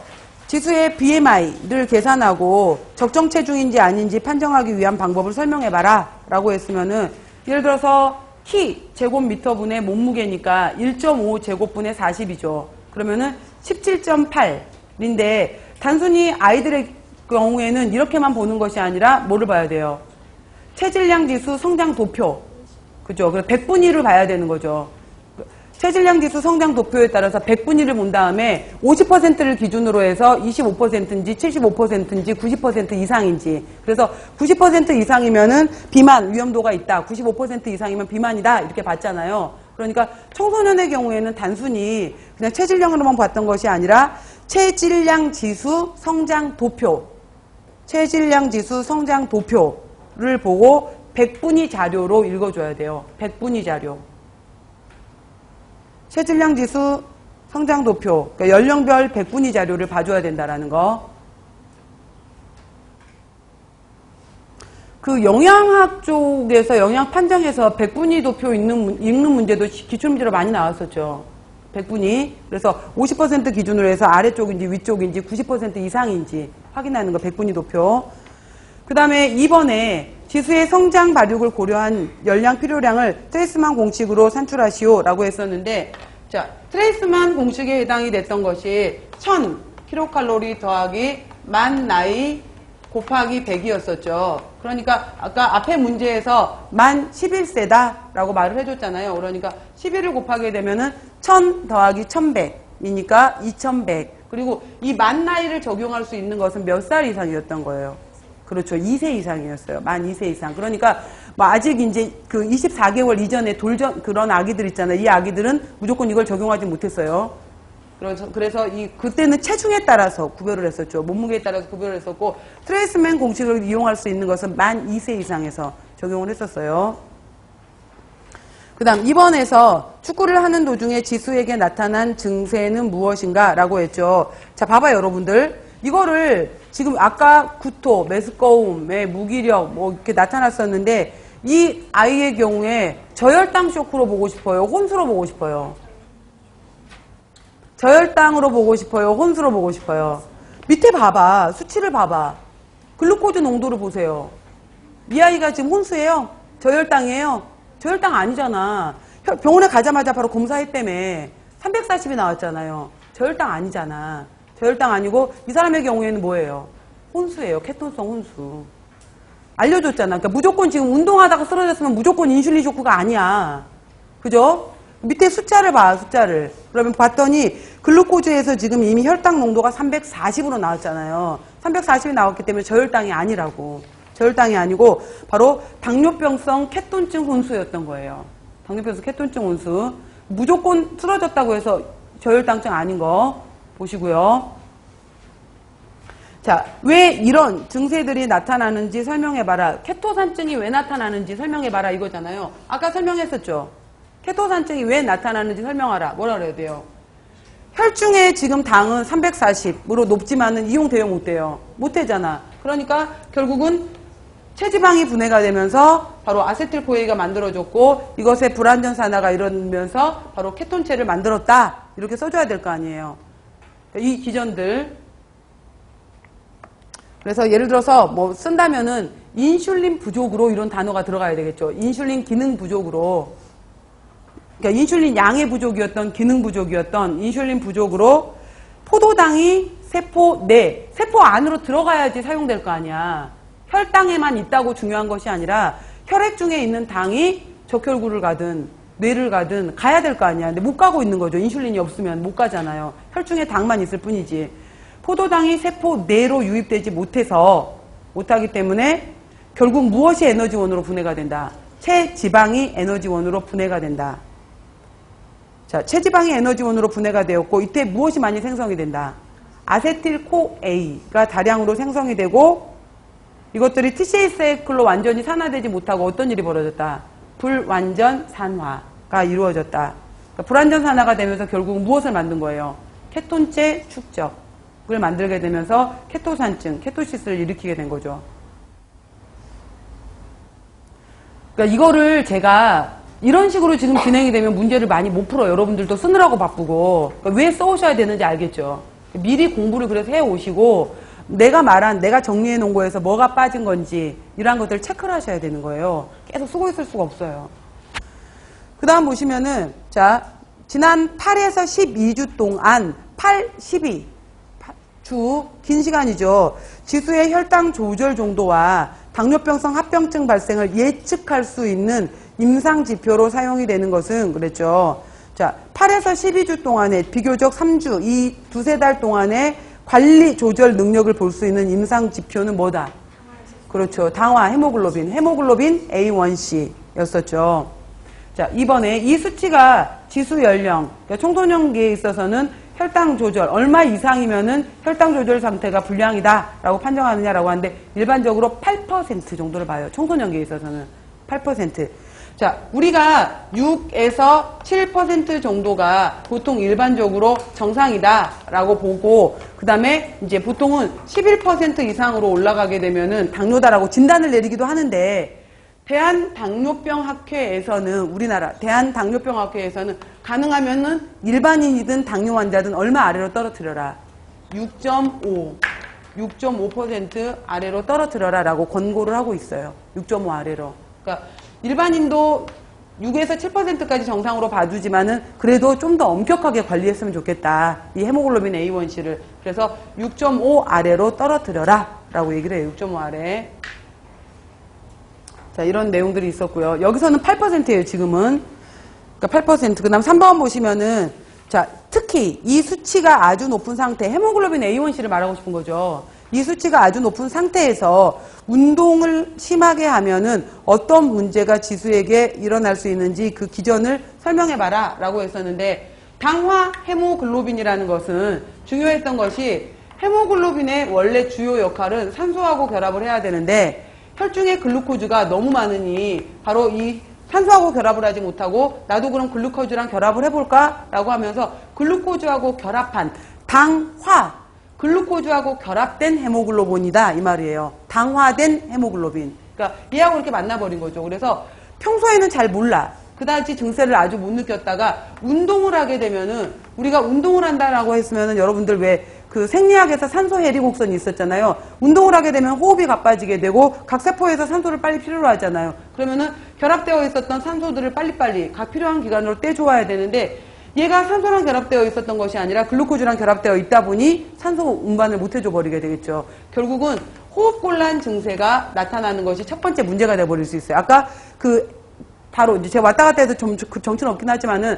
지수의 BMI를 계산하고 적정 체중인지 아닌지 판정하기 위한 방법을 설명해봐라 라고 했으면은 예를 들어서 키 제곱미터분의 몸무게니까 1.5 제곱분의 40이죠. 그러면은 17.8인데 단순히 아이들의 경우에는 이렇게만 보는 것이 아니라 뭐를 봐야 돼요? 체질량 지수 성장 도표. 그죠? 그래서 100분위를 봐야 되는 거죠. 체질량 지수 성장 도표에 따라서 100분위를 본 다음에 50%를 기준으로 해서 25%인지 75%인지 90% 이상인지. 그래서 90% 이상이면은 비만 위험도가 있다. 95% 이상이면 비만이다. 이렇게 봤잖아요. 그러니까 청소년의 경우에는 단순히 그냥 체질량으로만 봤던 것이 아니라 체질량 지수 성장 도표. 체질량 지수 성장 도표를 보고 100분위 자료로 읽어줘야 돼요. 100분위 자료. 체질량 지수 성장 도표, 그러니까 연령별 100분위 자료를 봐줘야 된다라는 거. 그 영양학 쪽에서 영양 판정에서 100분위 도표 읽는 문제도 기출문제로 많이 나왔었죠. 100분위. 그래서 50% 기준으로 해서 아래쪽인지 위쪽인지 90% 이상인지 확인하는 거 100분위 도표. 그 다음에 2번에 지수의 성장 발육을 고려한 열량 필요량을 트레이스만 공식으로 산출하시오 라고 했었는데, 자, 트레이스만 공식에 해당이 됐던 것이 1000kcal 더하기 만 나이 곱하기 100이었었죠. 그러니까 아까 앞에 문제에서 만 11세다 라고 말을 해줬잖아요. 그러니까 11을 곱하게 되면은 1000 더하기 1100이니까 2100. 그리고 이 만 나이를 적용할 수 있는 것은 몇 살 이상이었던 거예요? 그렇죠. 2세 이상이었어요. 만 2세 이상. 그러니까 뭐 아직 이제 그 24개월 이전에 그런 아기들 있잖아요. 이 아기들은 무조건 이걸 적용하지 못했어요. 그래서 그때는 체중에 따라서 구별을 했었죠. 몸무게에 따라서 구별을 했었고, 트레이스맨 공식을 이용할 수 있는 것은 만 2세 이상에서 적용을 했었어요. 그 다음 2번에서 축구를 하는 도중에 지수에게 나타난 증세는 무엇인가 라고 했죠. 자, 봐봐요, 여러분들. 이거를 지금 아까 구토, 메스꺼움, 무기력 뭐 이렇게 나타났었는데, 이 아이의 경우에 저혈당 쇼크로 보고 싶어요? 혼수로 보고 싶어요? 저혈당으로 보고 싶어요? 혼수로 보고 싶어요? 밑에 봐봐. 수치를 봐봐. 글루코즈 농도를 보세요. 이 아이가 지금 혼수예요? 저혈당이에요? 저혈당 아니잖아. 병원에 가자마자 바로 검사했다며. 340이 나왔잖아요. 저혈당 아니잖아. 저혈당 아니고 이 사람의 경우에는 뭐예요? 혼수예요. 케톤성 혼수. 알려줬잖아. 그러니까 무조건 지금 운동하다가 쓰러졌으면 무조건 인슐린 쇼크가 아니야. 그죠? 밑에 숫자를 봐, 숫자를. 그러면 봤더니 글루코즈에서 지금 이미 혈당 농도가 340으로 나왔잖아요. 340이 나왔기 때문에 저혈당이 아니라고. 저혈당이 아니고 바로 당뇨병성 케톤증 혼수였던 거예요. 당뇨병성 케톤증 혼수. 무조건 쓰러졌다고 해서 저혈당증 아닌 거 보시고요. 자, 왜 이런 증세들이 나타나는지 설명해봐라. 케토산증이 왜 나타나는지 설명해봐라 이거잖아요. 아까 설명했었죠. 케토산증이 왜 나타나는지 설명하라. 뭐라 그래야 돼요? 혈중에 지금 당은 340으로 높지만은 이용돼요, 못 돼요? 못 되잖아. 그러니까 결국은 체지방이 분해가 되면서 바로 아세틸코에가 만들어졌고 이것의 불완전산화가 이러면서 바로 케톤체를 만들었다. 이렇게 써줘야 될 거 아니에요. 이 기전들. 그래서 예를 들어서 뭐 쓴다면은 인슐린 부족으로 이런 단어가 들어가야 되겠죠. 인슐린 기능 부족으로. 그러니까 인슐린 양의 부족이었던 기능 부족이었던 인슐린 부족으로 포도당이 세포 내, 세포 안으로 들어가야지 사용될 거 아니야. 혈당에만 있다고 중요한 것이 아니라 혈액 중에 있는 당이 적혈구를 가든 뇌를 가든 가야 될 거 아니야. 근데 못 가고 있는 거죠. 인슐린이 없으면 못 가잖아요. 혈중에 당만 있을 뿐이지. 포도당이 세포 내로 유입되지 못하기 때문에 결국 무엇이 에너지원으로 분해가 된다? 체지방이 에너지원으로 분해가 된다. 자, 체지방이 에너지원으로 분해가 되었고 이때 무엇이 많이 생성이 된다? 아세틸코A가 다량으로 생성이 되고 이것들이 TCA 사이클로 완전히 산화되지 못하고 어떤 일이 벌어졌다? 불완전 산화가 이루어졌다. 그러니까 불완전 산화가 되면서 결국 무엇을 만든 거예요? 케톤체 축적을 만들게 되면서 케토산증, 케토시스를 일으키게 된 거죠. 그러니까 이거를 제가 이런 식으로 지금 진행이 되면 문제를 많이 못 풀어요. 여러분들도 쓰느라고 바쁘고. 그러니까 왜 써오셔야 되는지 알겠죠? 미리 공부를 그래서 해오시고 내가 정리해 놓은 거에서 뭐가 빠진 건지 이러한 것들을 체크를 하셔야 되는 거예요. 계속 쓰고 있을 수가 없어요. 그 다음 보시면은 자 지난 8에서 12주 동안 8, 12 주 긴 시간이죠. 지수의 혈당 조절 정도와 당뇨병성 합병증 발생을 예측할 수 있는 임상지표로 사용이 되는 것은 그랬죠. 자 8에서 12주 동안에 비교적 3주 이 두세 달 동안에 관리 조절 능력을 볼 수 있는 임상 지표는 뭐다? 그렇죠. 당화, 헤모글로빈 A1C였었죠. 자, 이번에 이 수치가 지수 연령, 그러니까 청소년기에 있어서는 혈당 조절, 얼마 이상이면은 혈당 조절 상태가 불량이다라고 판정하느냐라고 하는데 일반적으로 8% 정도를 봐요. 청소년기에 있어서는 8%. 자, 우리가 6에서 7% 정도가 보통 일반적으로 정상이다라고 보고, 그 다음에 이제 보통은 11% 이상으로 올라가게 되면은 당뇨다라고 진단을 내리기도 하는데, 대한당뇨병학회에서는, 우리나라 대한당뇨병학회에서는 가능하면은 일반인이든 당뇨 환자든 얼마 아래로 떨어뜨려라. 6.5% 아래로 떨어뜨려라라고 권고를 하고 있어요. 6.5 아래로. 그러니까 일반인도 6에서 7%까지 정상으로 봐주지만은 그래도 좀 더 엄격하게 관리했으면 좋겠다. 이 헤모글로빈 A1C를. 그래서 6.5 아래로 떨어뜨려라 라고 얘기를 해요. 6.5 아래. 자, 이런 내용들이 있었고요. 여기서는 8%예요, 지금은. 그러니까 8%. 그 다음 3번 보시면은, 자, 특히 이 수치가 아주 높은 상태, 헤모글로빈 A1C를 말하고 싶은 거죠. 이 수치가 아주 높은 상태에서 운동을 심하게 하면은 어떤 문제가 지수에게 일어날 수 있는지 그 기전을 설명해봐라 라고 했었는데, 당화 헤모글로빈이라는 것은 중요했던 것이, 헤모글로빈의 원래 주요 역할은 산소하고 결합을 해야 되는데 혈중에 글루코즈가 너무 많으니 바로 이 산소하고 결합을 하지 못하고 나도 그럼 글루코즈랑 결합을 해볼까? 라고 하면서 글루코즈하고 결합한 당화, 글루코즈하고 결합된 헤모글로빈이다 이 말이에요. 당화된 헤모글로빈. 그러니까 얘하고 이렇게 만나버린 거죠. 그래서 평소에는 잘 몰라. 그다지 증세를 아주 못 느꼈다가 운동을 하게 되면은, 우리가 운동을 한다라고 했으면은 여러분들 왜 그 생리학에서 산소 해리곡선이 있었잖아요. 운동을 하게 되면 호흡이 가빠지게 되고 각 세포에서 산소를 빨리 필요로 하잖아요. 그러면은 결합되어 있었던 산소들을 빨리빨리 각 필요한 기관으로 떼줘야 되는데, 얘가 산소랑 결합되어 있었던 것이 아니라 글루코즈랑 결합되어 있다 보니 산소 운반을 못 해줘 버리게 되겠죠. 결국은 호흡곤란 증세가 나타나는 것이 첫 번째 문제가 돼버릴 수 있어요. 아까 바로 이제 제가 왔다 갔다 해서 좀 정치는 없긴 하지만은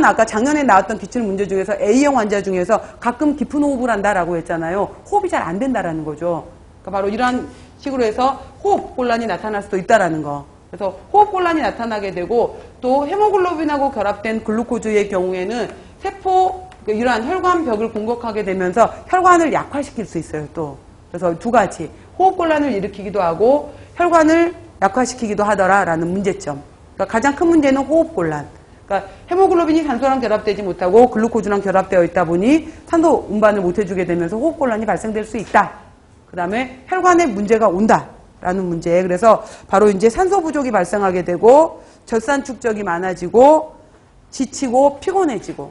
아까 작년에 나왔던 기출 문제 중에서 A형 환자 중에서 가끔 깊은 호흡을 한다라고 했잖아요. 호흡이 잘 안 된다라는 거죠. 그러니까 바로 이러한 식으로 해서 호흡곤란이 나타날 수도 있다라는 거. 그래서 호흡곤란이 나타나게 되고, 또 헤모글로빈하고 결합된 글루코즈의 경우에는 이러한 혈관벽을 공격하게 되면서 혈관을 약화시킬 수 있어요. 또 그래서 두 가지, 호흡곤란을 일으키기도 하고 혈관을 약화시키기도 하더라라는 문제점. 그러니까 가장 큰 문제는 호흡곤란. 그러니까 헤모글로빈이 산소랑 결합되지 못하고 글루코즈랑 결합되어 있다 보니 산소 운반을 못 해주게 되면서 호흡곤란이 발생될 수 있다. 그 다음에 혈관에 문제가 온다라는 문제. 그래서 바로 이제 산소 부족이 발생하게 되고 젖산 축적이 많아지고 지치고 피곤해지고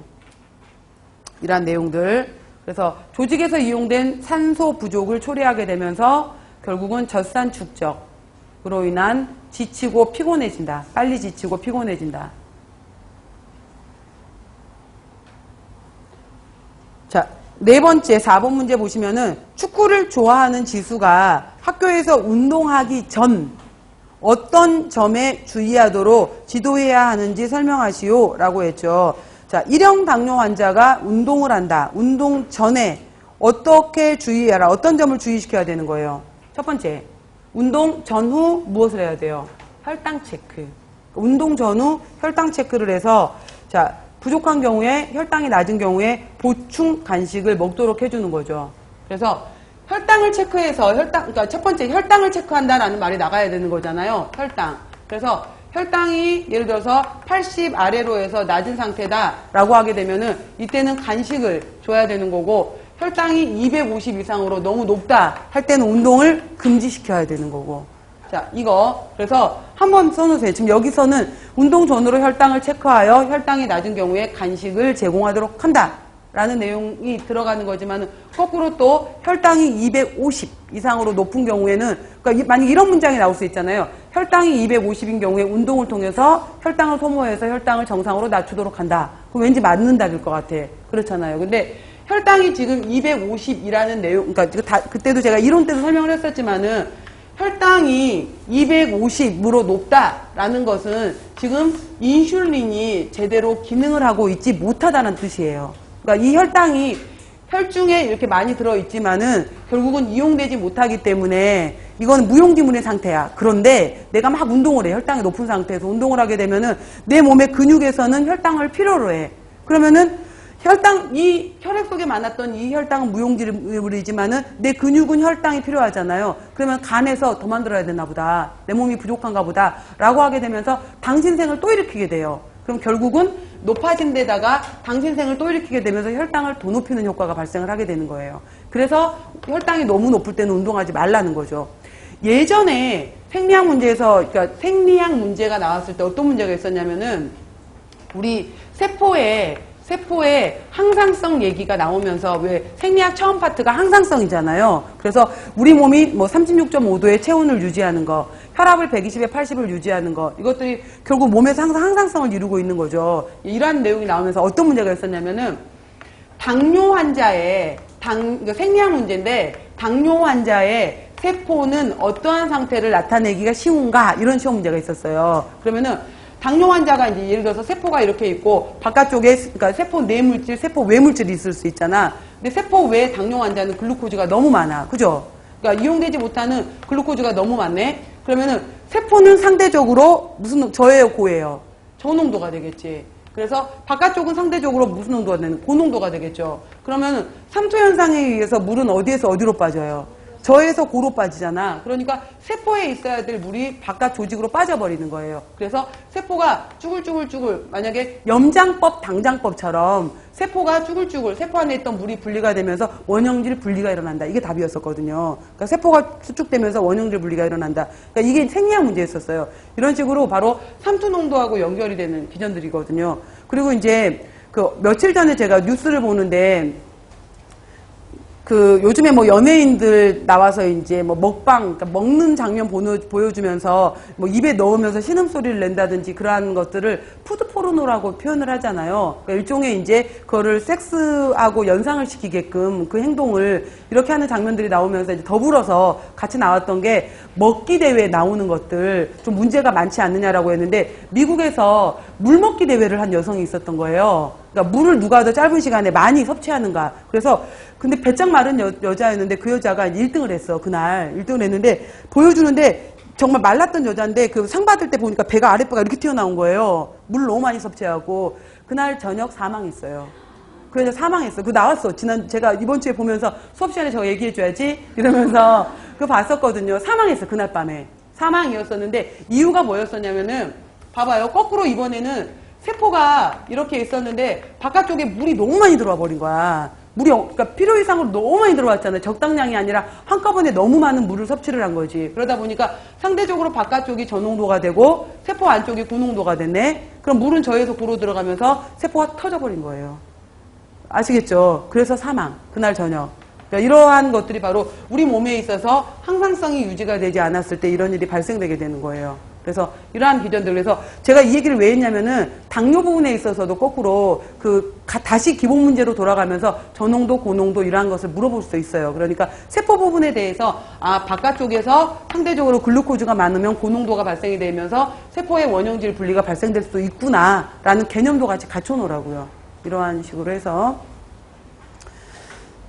이러한 내용들. 그래서 조직에서 이용된 산소 부족을 초래하게 되면서 결국은 젖산 축적으로 인한 지치고 피곤해진다. 빨리 지치고 피곤해진다. 자, 네 번째 4번 문제 보시면은 축구를 좋아하는 지수가 학교에서 운동하기 전 어떤 점에 주의하도록 지도해야 하는지 설명하시오 라고 했죠. 자, 1형 당뇨 환자가 운동을 한다. 운동 전에 어떻게 주의해라. 어떤 점을 주의시켜야 되는 거예요. 첫 번째, 운동 전후 무엇을 해야 돼요? 혈당 체크. 운동 전후 혈당 체크를 해서, 자, 부족한 경우에, 혈당이 낮은 경우에 보충 간식을 먹도록 해주는 거죠. 그래서 혈당을 체크해서 그러니까 첫 번째 혈당을 체크한다라는 말이 나가야 되는 거잖아요. 혈당. 그래서 혈당이 예를 들어서 80 아래로 해서 낮은 상태다라고 하게 되면은 이때는 간식을 줘야 되는 거고, 혈당이 250 이상으로 너무 높다 할 때는 운동을 금지시켜야 되는 거고. 자, 이거 그래서 한번 써놓으세요. 지금 여기서는 운동 전후로 혈당을 체크하여 혈당이 낮은 경우에 간식을 제공하도록 한다 라는 내용이 들어가는 거지만, 거꾸로 또 혈당이 250 이상으로 높은 경우에는, 그러니까 만약 이런 문장이 나올 수 있잖아요. 혈당이 250인 경우에 운동을 통해서 혈당을 소모해서 혈당을 정상으로 낮추도록 한다. 그럼 왠지 맞는 답일 것 같아. 그렇잖아요. 근데 혈당이 지금 250이라는 내용, 그러니까 그때도 제가 이론 때도 설명을 했었지만은, 혈당이 250으로 높다라는 것은 지금 인슐린이 제대로 기능을 하고 있지 못하다는 뜻이에요. 그러니까 이 혈당이 혈중에 이렇게 많이 들어있지만은 결국은 이용되지 못하기 때문에 이건 무용지물의 상태야. 그런데 내가 막 운동을 해. 혈당이 높은 상태에서 운동을 하게 되면은 내 몸의 근육에서는 혈당을 필요로 해. 그러면은 이 혈액 속에 많았던 이 혈당은 무용지물이지만은 내 근육은 혈당이 필요하잖아요. 그러면 간에서 더 만들어야 되나 보다. 내 몸이 부족한가 보다. 라고 하게 되면서 당신생을 또 일으키게 돼요. 그럼 결국은 높아진 데다가 당신생을 또 일으키게 되면서 혈당을 더 높이는 효과가 발생을 하게 되는 거예요. 그래서 혈당이 너무 높을 때는 운동하지 말라는 거죠. 예전에 생리학 문제에서, 그러니까 생리학 문제가 나왔을 때 어떤 문제가 있었냐면은, 우리 세포에 항상성 얘기가 나오면서, 왜 생리학 처음 파트가 항상성이잖아요. 그래서 우리 몸이 뭐 36.5도의 체온을 유지하는 거, 혈압을 120에 80을 유지하는 거, 이것들이 결국 몸에서 항상 항상성을 이루고 있는 거죠. 이러한 내용이 나오면서 어떤 문제가 있었냐면은, 당뇨 환자의 그러니까 생리학 문제인데, 당뇨 환자의 세포는 어떠한 상태를 나타내기가 쉬운가, 이런 시험 문제가 있었어요. 그러면은 당뇨 환자가 이제 예를 들어서 세포가 이렇게 있고 바깥쪽에 그러니까 세포 내물질, 세포 외물질이 있을 수 있잖아. 근데 세포 외 당뇨 환자는 글루코즈가 너무 많아. 그죠? 그러니까 이용되지 못하는 글루코즈가 너무 많네. 그러면은 세포는 상대적으로 무슨 저예요, 고예요? 저농도가 되겠지. 그래서 바깥쪽은 상대적으로 무슨 농도가 되는 고농도가 되겠죠. 그러면 삼투 현상에 의해서 물은 어디에서 어디로 빠져요? 저에서 고로 빠지잖아. 그러니까 세포에 있어야 될 물이 바깥 조직으로 빠져버리는 거예요. 그래서 세포가 쭈글쭈글쭈글 만약에 염장법, 당장법처럼 세포가 쭈글쭈글 세포 안에 있던 물이 분리가 되면서 원형질 분리가 일어난다. 이게 답이었었거든요. 그러니까 세포가 수축되면서 원형질 분리가 일어난다. 그러니까 이게 생리학 문제였었어요. 이런 식으로 바로 삼투 농도하고 연결이 되는 기전들이거든요. 그리고 이제 그 며칠 전에 제가 뉴스를 보는데 그 요즘에 뭐 연예인들 나와서 이제 뭐 먹방, 그러니까 먹는 장면 보여주면서 뭐 입에 넣으면서 신음소리를 낸다든지 그러한 것들을 푸드 포르노라고 표현을 하잖아요. 그러니까 일종의 이제 그거를 섹스하고 연상을 시키게끔 그 행동을 이렇게 하는 장면들이 나오면서 이제 더불어서 같이 나왔던 게 먹기 대회에 나오는 것들 좀 문제가 많지 않느냐라고 했는데 미국에서 물 먹기 대회를 한 여성이 있었던 거예요. 그러니까 물을 누가 더 짧은 시간에 많이 섭취하는가. 그래서 근데 배짱 마른 여자였는데 그 여자가 1등을 했어. 그날 1등을 했는데 보여주는데 정말 말랐던 여자인데 그 상 받을 때 보니까 배가 아랫배가 이렇게 튀어나온 거예요. 물 너무 많이 섭취하고 그날 저녁 사망했어요. 그 여자 사망했어. 그거 나왔어. 제가 이번 주에 보면서 수업 시간에 저거 얘기해줘야지 이러면서 그거 봤었거든요. 사망했어. 그날 밤에 사망이었었는데 이유가 뭐였었냐면은 봐봐요. 거꾸로 이번에는 세포가 이렇게 있었는데 바깥쪽에 물이 너무 많이 들어와 버린 거야. 물이 그러니까 필요 이상으로 너무 많이 들어왔잖아요. 적당량이 아니라 한꺼번에 너무 많은 물을 섭취를 한 거지. 그러다 보니까 상대적으로 바깥쪽이 저농도가 되고 세포 안쪽이 고농도가 됐네. 그럼 물은 저에서 고로 들어가면서 세포가 터져버린 거예요. 아시겠죠? 그래서 사망. 그날 저녁. 그러니까 이러한 것들이 바로 우리 몸에 있어서 항상성이 유지가 되지 않았을 때 이런 일이 발생되게 되는 거예요. 그래서 이러한 기전들. 그래서 제가 이 얘기를 왜 했냐면은 당뇨 부분에 있어서도 거꾸로 다시 기본 문제로 돌아가면서 저농도, 고농도 이러한 것을 물어볼 수 있어요. 그러니까 세포 부분에 대해서 바깥쪽에서 상대적으로 글루코즈가 많으면 고농도가 발생이 되면서 세포의 원형질 분리가 발생될 수도 있구나라는 개념도 같이 갖춰놓으라고요. 이러한 식으로 해서.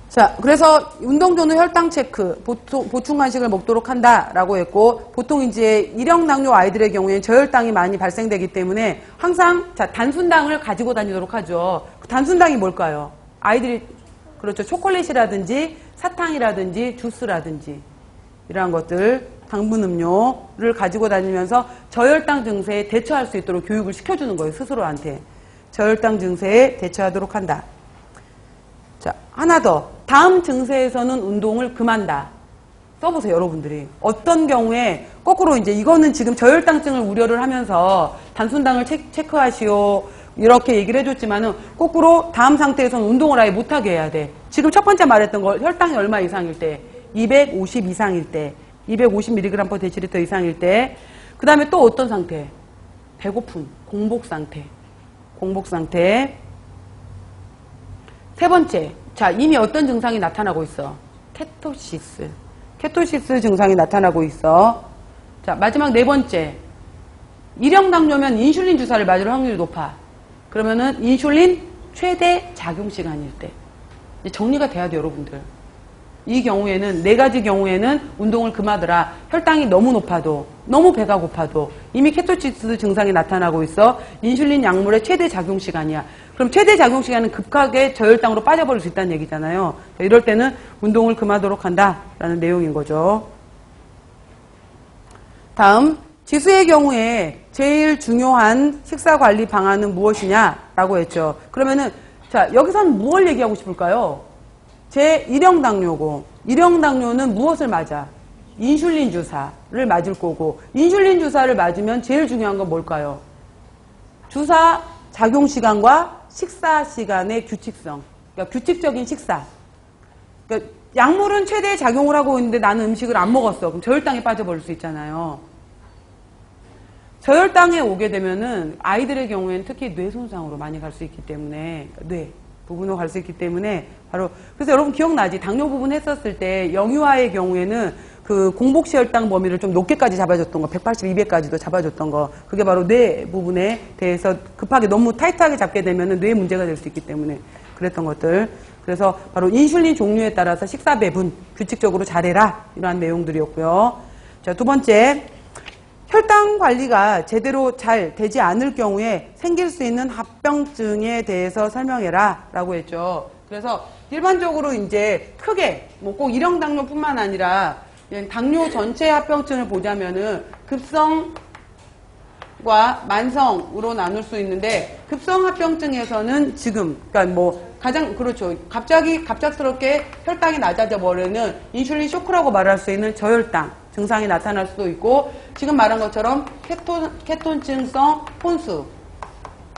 자, 그래서 운동 전후 혈당 체크, 보충 간식을 먹도록 한다라고 했고, 보통 이제 일형 당뇨 아이들의 경우에는 저혈당이 많이 발생되기 때문에 항상 단순당을 가지고 다니도록 하죠. 그 단순당이 뭘까요? 아이들이 그렇죠. 초콜릿이라든지 사탕이라든지 주스라든지 이러한 것들, 당분 음료를 가지고 다니면서 저혈당 증세에 대처할 수 있도록 교육을 시켜주는 거예요. 스스로한테. 저혈당 증세에 대처하도록 한다. 자, 하나 더. 다음 증세에서는 운동을 금한다. 써보세요, 여러분들이. 어떤 경우에, 거꾸로 이제 이거는 지금 저혈당증을 우려를 하면서 단순당을 체크하시오. 이렇게 얘기를 해줬지만은, 거꾸로 다음 상태에서는 운동을 아예 못하게 해야 돼. 지금 첫 번째 말했던 거, 혈당이 얼마 이상일 때, 250 이상일 때, 250mg/dL 이상일 때, 그 다음에 또 어떤 상태? 배고픔, 공복 상태. 공복 상태. 세 번째, 자, 이미 어떤 증상이 나타나고 있어? 케토시스. 케토시스 증상이 나타나고 있어. 자, 마지막 네 번째. 일형 당뇨면 인슐린 주사를 맞을 확률이 높아. 그러면은 인슐린 최대 작용 시간일 때. 이제 정리가 돼야 돼, 여러분들. 이 경우에는, 네 가지 경우에는 운동을 금하더라. 혈당이 너무 높아도, 너무 배가 고파도, 이미 케토시스 증상이 나타나고 있어. 인슐린 약물의 최대 작용 시간이야. 그럼 최대 작용 시간은 급하게 저혈당으로 빠져버릴 수 있다는 얘기잖아요. 이럴 때는 운동을 금하도록 한다라는 내용인 거죠. 다음, 지수의 경우에 제일 중요한 식사관리 방안은 무엇이냐라고 했죠. 그러면은, 자, 여기서는 무엇을 얘기하고 싶을까요? 제 1형 당뇨고, 1형 당뇨는 무엇을 맞아? 인슐린 주사를 맞을 거고, 인슐린 주사를 맞으면 제일 중요한 건 뭘까요? 주사 작용 시간과 식사 시간의 규칙성. 그러니까 규칙적인 식사. 그러니까 약물은 최대 작용을 하고 있는데 나는 음식을 안 먹었어. 그럼 저혈당에 빠져버릴 수 있잖아요. 저혈당에 오게 되면은 아이들의 경우에는 특히 뇌 손상으로 많이 갈 수 있기 때문에, 뇌 부분으로 갈 수 있기 때문에 바로, 그래서 여러분 기억나지? 당뇨 부분 했었을 때 영유아의 경우에는 그 공복시 혈당 범위를 좀 높게까지 잡아줬던 거, 180, 200까지도 잡아줬던 거, 그게 바로 뇌 부분에 대해서 급하게 너무 타이트하게 잡게 되면 뇌 문제가 될 수 있기 때문에 그랬던 것들. 그래서 바로 인슐린 종류에 따라서 식사 배분 규칙적으로 잘해라, 이러한 내용들이었고요. 자, 두 번째, 혈당 관리가 제대로 잘 되지 않을 경우에 생길 수 있는 합병증에 대해서 설명해라 라고 했죠. 그래서 일반적으로 이제 크게 뭐 꼭 일형 당뇨뿐만 아니라 당뇨 전체 합병증을 보자면은 급성과 만성으로 나눌 수 있는데, 급성 합병증에서는 지금 그러니까 뭐 가장 그렇죠, 갑작스럽게 혈당이 낮아져 버리는 인슐린 쇼크라고 말할 수 있는 저혈당 증상이 나타날 수도 있고, 지금 말한 것처럼 케톤증성 혼수가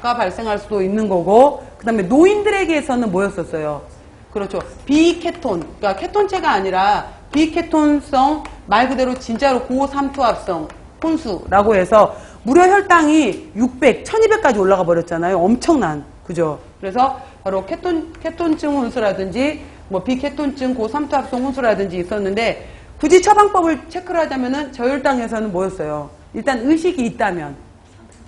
발생할 수도 있는 거고, 그 다음에 노인들에게서는 뭐였었어요? 그렇죠, 비케톤, 그러니까 케톤체가 아니라 비케톤성, 말 그대로 진짜로 고삼투압성 혼수라고 해서 무려 혈당이 600, 1200까지 올라가 버렸잖아요. 엄청난, 그죠? 그래서 바로 케톤증 혼수라든지 뭐 비케톤증 고삼투압성 혼수라든지 있었는데, 굳이 처방법을 체크를 하자면은 저혈당에서는 뭐였어요? 일단 의식이 있다면,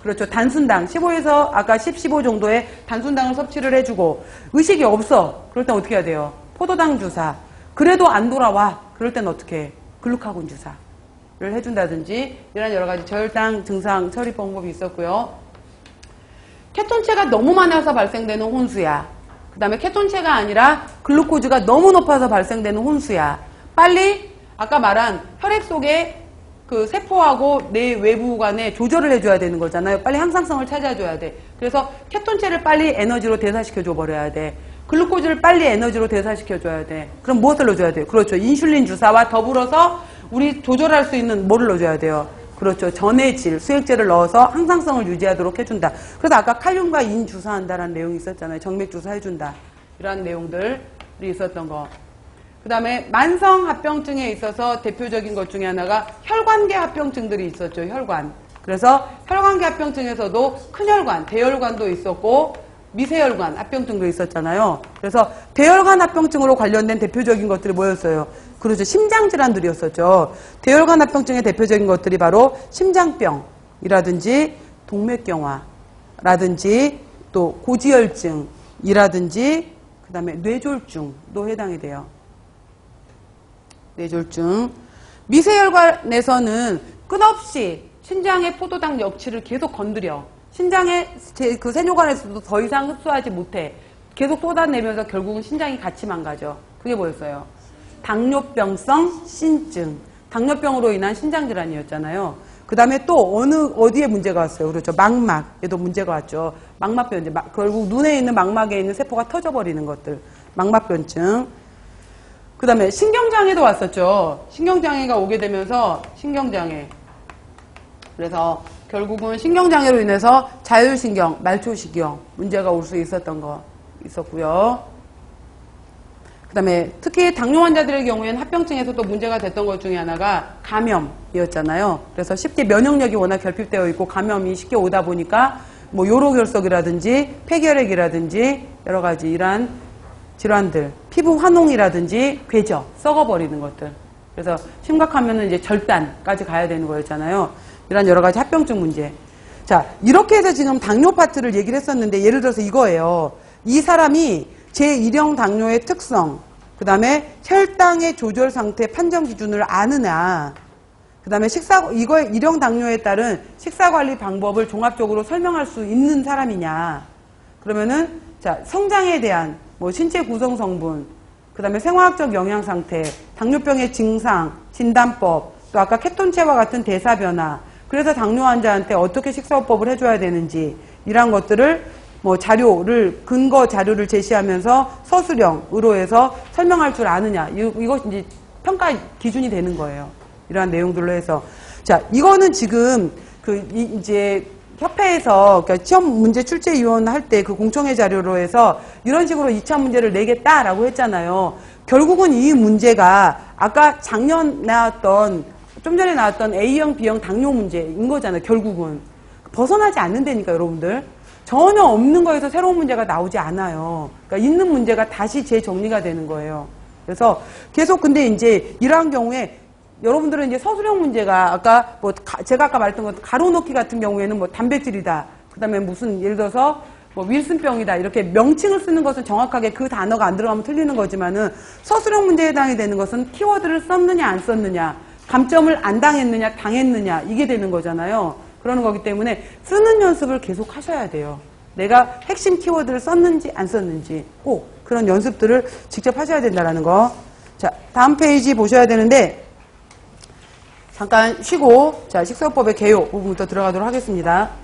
그렇죠, 단순당 15에서 아까 10, 15 정도의 단순당을 섭취를 해주고, 의식이 없어, 그럴 땐 어떻게 해야 돼요? 포도당 주사. 그래도 안 돌아와, 그럴 땐 어떻게 해? 글루카곤 주사를 해준다든지, 이런 여러 가지 저혈당 증상 처리 방법이 있었고요. 케톤체가 너무 많아서 발생되는 혼수야. 그 다음에 케톤체가 아니라 글루코즈가 너무 높아서 발생되는 혼수야. 빨리 아까 말한 혈액 속에 그 세포하고 뇌 외부 간에 조절을 해줘야 되는 거잖아요. 빨리 항상성을 찾아줘야 돼. 그래서 케톤체를 빨리 에너지로 대사시켜줘 버려야 돼. 글루코즈를 빨리 에너지로 대사시켜줘야 돼. 그럼 무엇을 넣어줘야 돼요? 그렇죠, 인슐린 주사와 더불어서 우리 조절할 수 있는 뭐를 넣어줘야 돼요? 그렇죠, 전해질, 수액제를 넣어서 항상성을 유지하도록 해준다. 그래서 아까 칼륨과 인 주사한다라는 내용이 있었잖아요. 정맥 주사 해준다, 이런 내용들이 있었던 거. 그 다음에 만성 합병증에 있어서 대표적인 것 중에 하나가 혈관계 합병증들이 있었죠. 혈관. 그래서 혈관계 합병증에서도 큰 혈관, 대혈관도 있었고 미세혈관 합병증도 있었잖아요. 그래서 대혈관 합병증으로 관련된 대표적인 것들이 뭐였어요? 그렇죠, 심장질환들이었었죠. 대혈관 합병증의 대표적인 것들이 바로 심장병이라든지 동맥경화라든지 또 고지혈증이라든지 그 다음에 뇌졸중도 해당이 돼요. 뇌졸중. 미세혈관에서는 끝없이 신장의 포도당 역치를 계속 건드려. 신장의 그 세뇨관에서도 더 이상 흡수하지 못해. 계속 쏟아내면서 결국은 신장이 같이 망가져. 그게 뭐였어요? 당뇨병성 신증. 당뇨병으로 인한 신장질환이었잖아요. 그 다음에 또 어디에 문제가 왔어요? 그렇죠, 망막에도 문제가 왔죠. 망막변, 결국 눈에 있는 망막에 있는 세포가 터져버리는 것들. 망막변증. 그 다음에 신경장애도 왔었죠. 신경장애가 오게 되면서 신경장애. 그래서 결국은 신경장애로 인해서 자율신경, 말초신경 문제가 올 수 있었던 거 있었고요. 그 다음에 특히 당뇨 환자들의 경우에는 합병증에서 또 문제가 됐던 것 중에 하나가 감염이었잖아요. 그래서 쉽게 면역력이 워낙 결핍되어 있고 감염이 쉽게 오다 보니까 뭐 요로결석이라든지 폐결핵이라든지 여러 가지 이러한 질환들, 피부 환홍이라든지 궤적, 썩어버리는 것들. 그래서 심각하면은 이제 절단까지 가야 되는 거였잖아요. 이런 여러 가지 합병증 문제. 자, 이렇게 해서 지금 당뇨 파트를 얘기를 했었는데, 예를 들어서 이거예요. 이 사람이 제1형 당뇨의 특성, 그 다음에 혈당의 조절 상태 판정 기준을 아느냐, 그 다음에 이거 1형 당뇨에 따른 식사 관리 방법을 종합적으로 설명할 수 있는 사람이냐. 그러면은, 자, 성장에 대한 뭐 신체 구성 성분, 그 다음에 생화학적 영양 상태, 당뇨병의 증상, 진단법, 또 아까 케톤체와 같은 대사 변화, 그래서 당뇨 환자한테 어떻게 식사요법을 해줘야 되는지, 이런 것들을 뭐 근거 자료를 제시하면서 서술형으로 해서 설명할 줄 아느냐. 이것이 이제 평가 기준이 되는 거예요. 이러한 내용들로 해서. 자, 이거는 지금 이제 협회에서, 그러니까 시험 문제 출제위원 할 때 그 공청회 자료로 해서 이런 식으로 2차 문제를 내겠다라고 했잖아요. 결국은 이 문제가 아까 좀 전에 나왔던 A형, B형 당뇨 문제인 거잖아요. 결국은. 벗어나지 않는다니까, 여러분들. 전혀 없는 거에서 새로운 문제가 나오지 않아요. 그러니까 있는 문제가 다시 재정리가 되는 거예요. 그래서 계속 근데 이제 이러한 경우에 여러분들은 이제 서술형 문제가 아까 제가 아까 말했던 것 가로놓기 같은 경우에는 뭐 단백질이다. 그 다음에 무슨 예를 들어서 뭐 윌슨병이다. 이렇게 명칭을 쓰는 것은 정확하게 그 단어가 안 들어가면 틀리는 거지만은 서술형 문제에 해당이 되는 것은 키워드를 썼느냐 안 썼느냐, 감점을 안 당했느냐 당했느냐 이게 되는 거잖아요. 그러는 거기 때문에 쓰는 연습을 계속 하셔야 돼요. 내가 핵심 키워드를 썼는지 안 썼는지 꼭 그런 연습들을 직접 하셔야 된다는 거. 자, 다음 페이지 보셔야 되는데 잠깐 쉬고 자, 식사요법의 개요 부분부터 들어가도록 하겠습니다.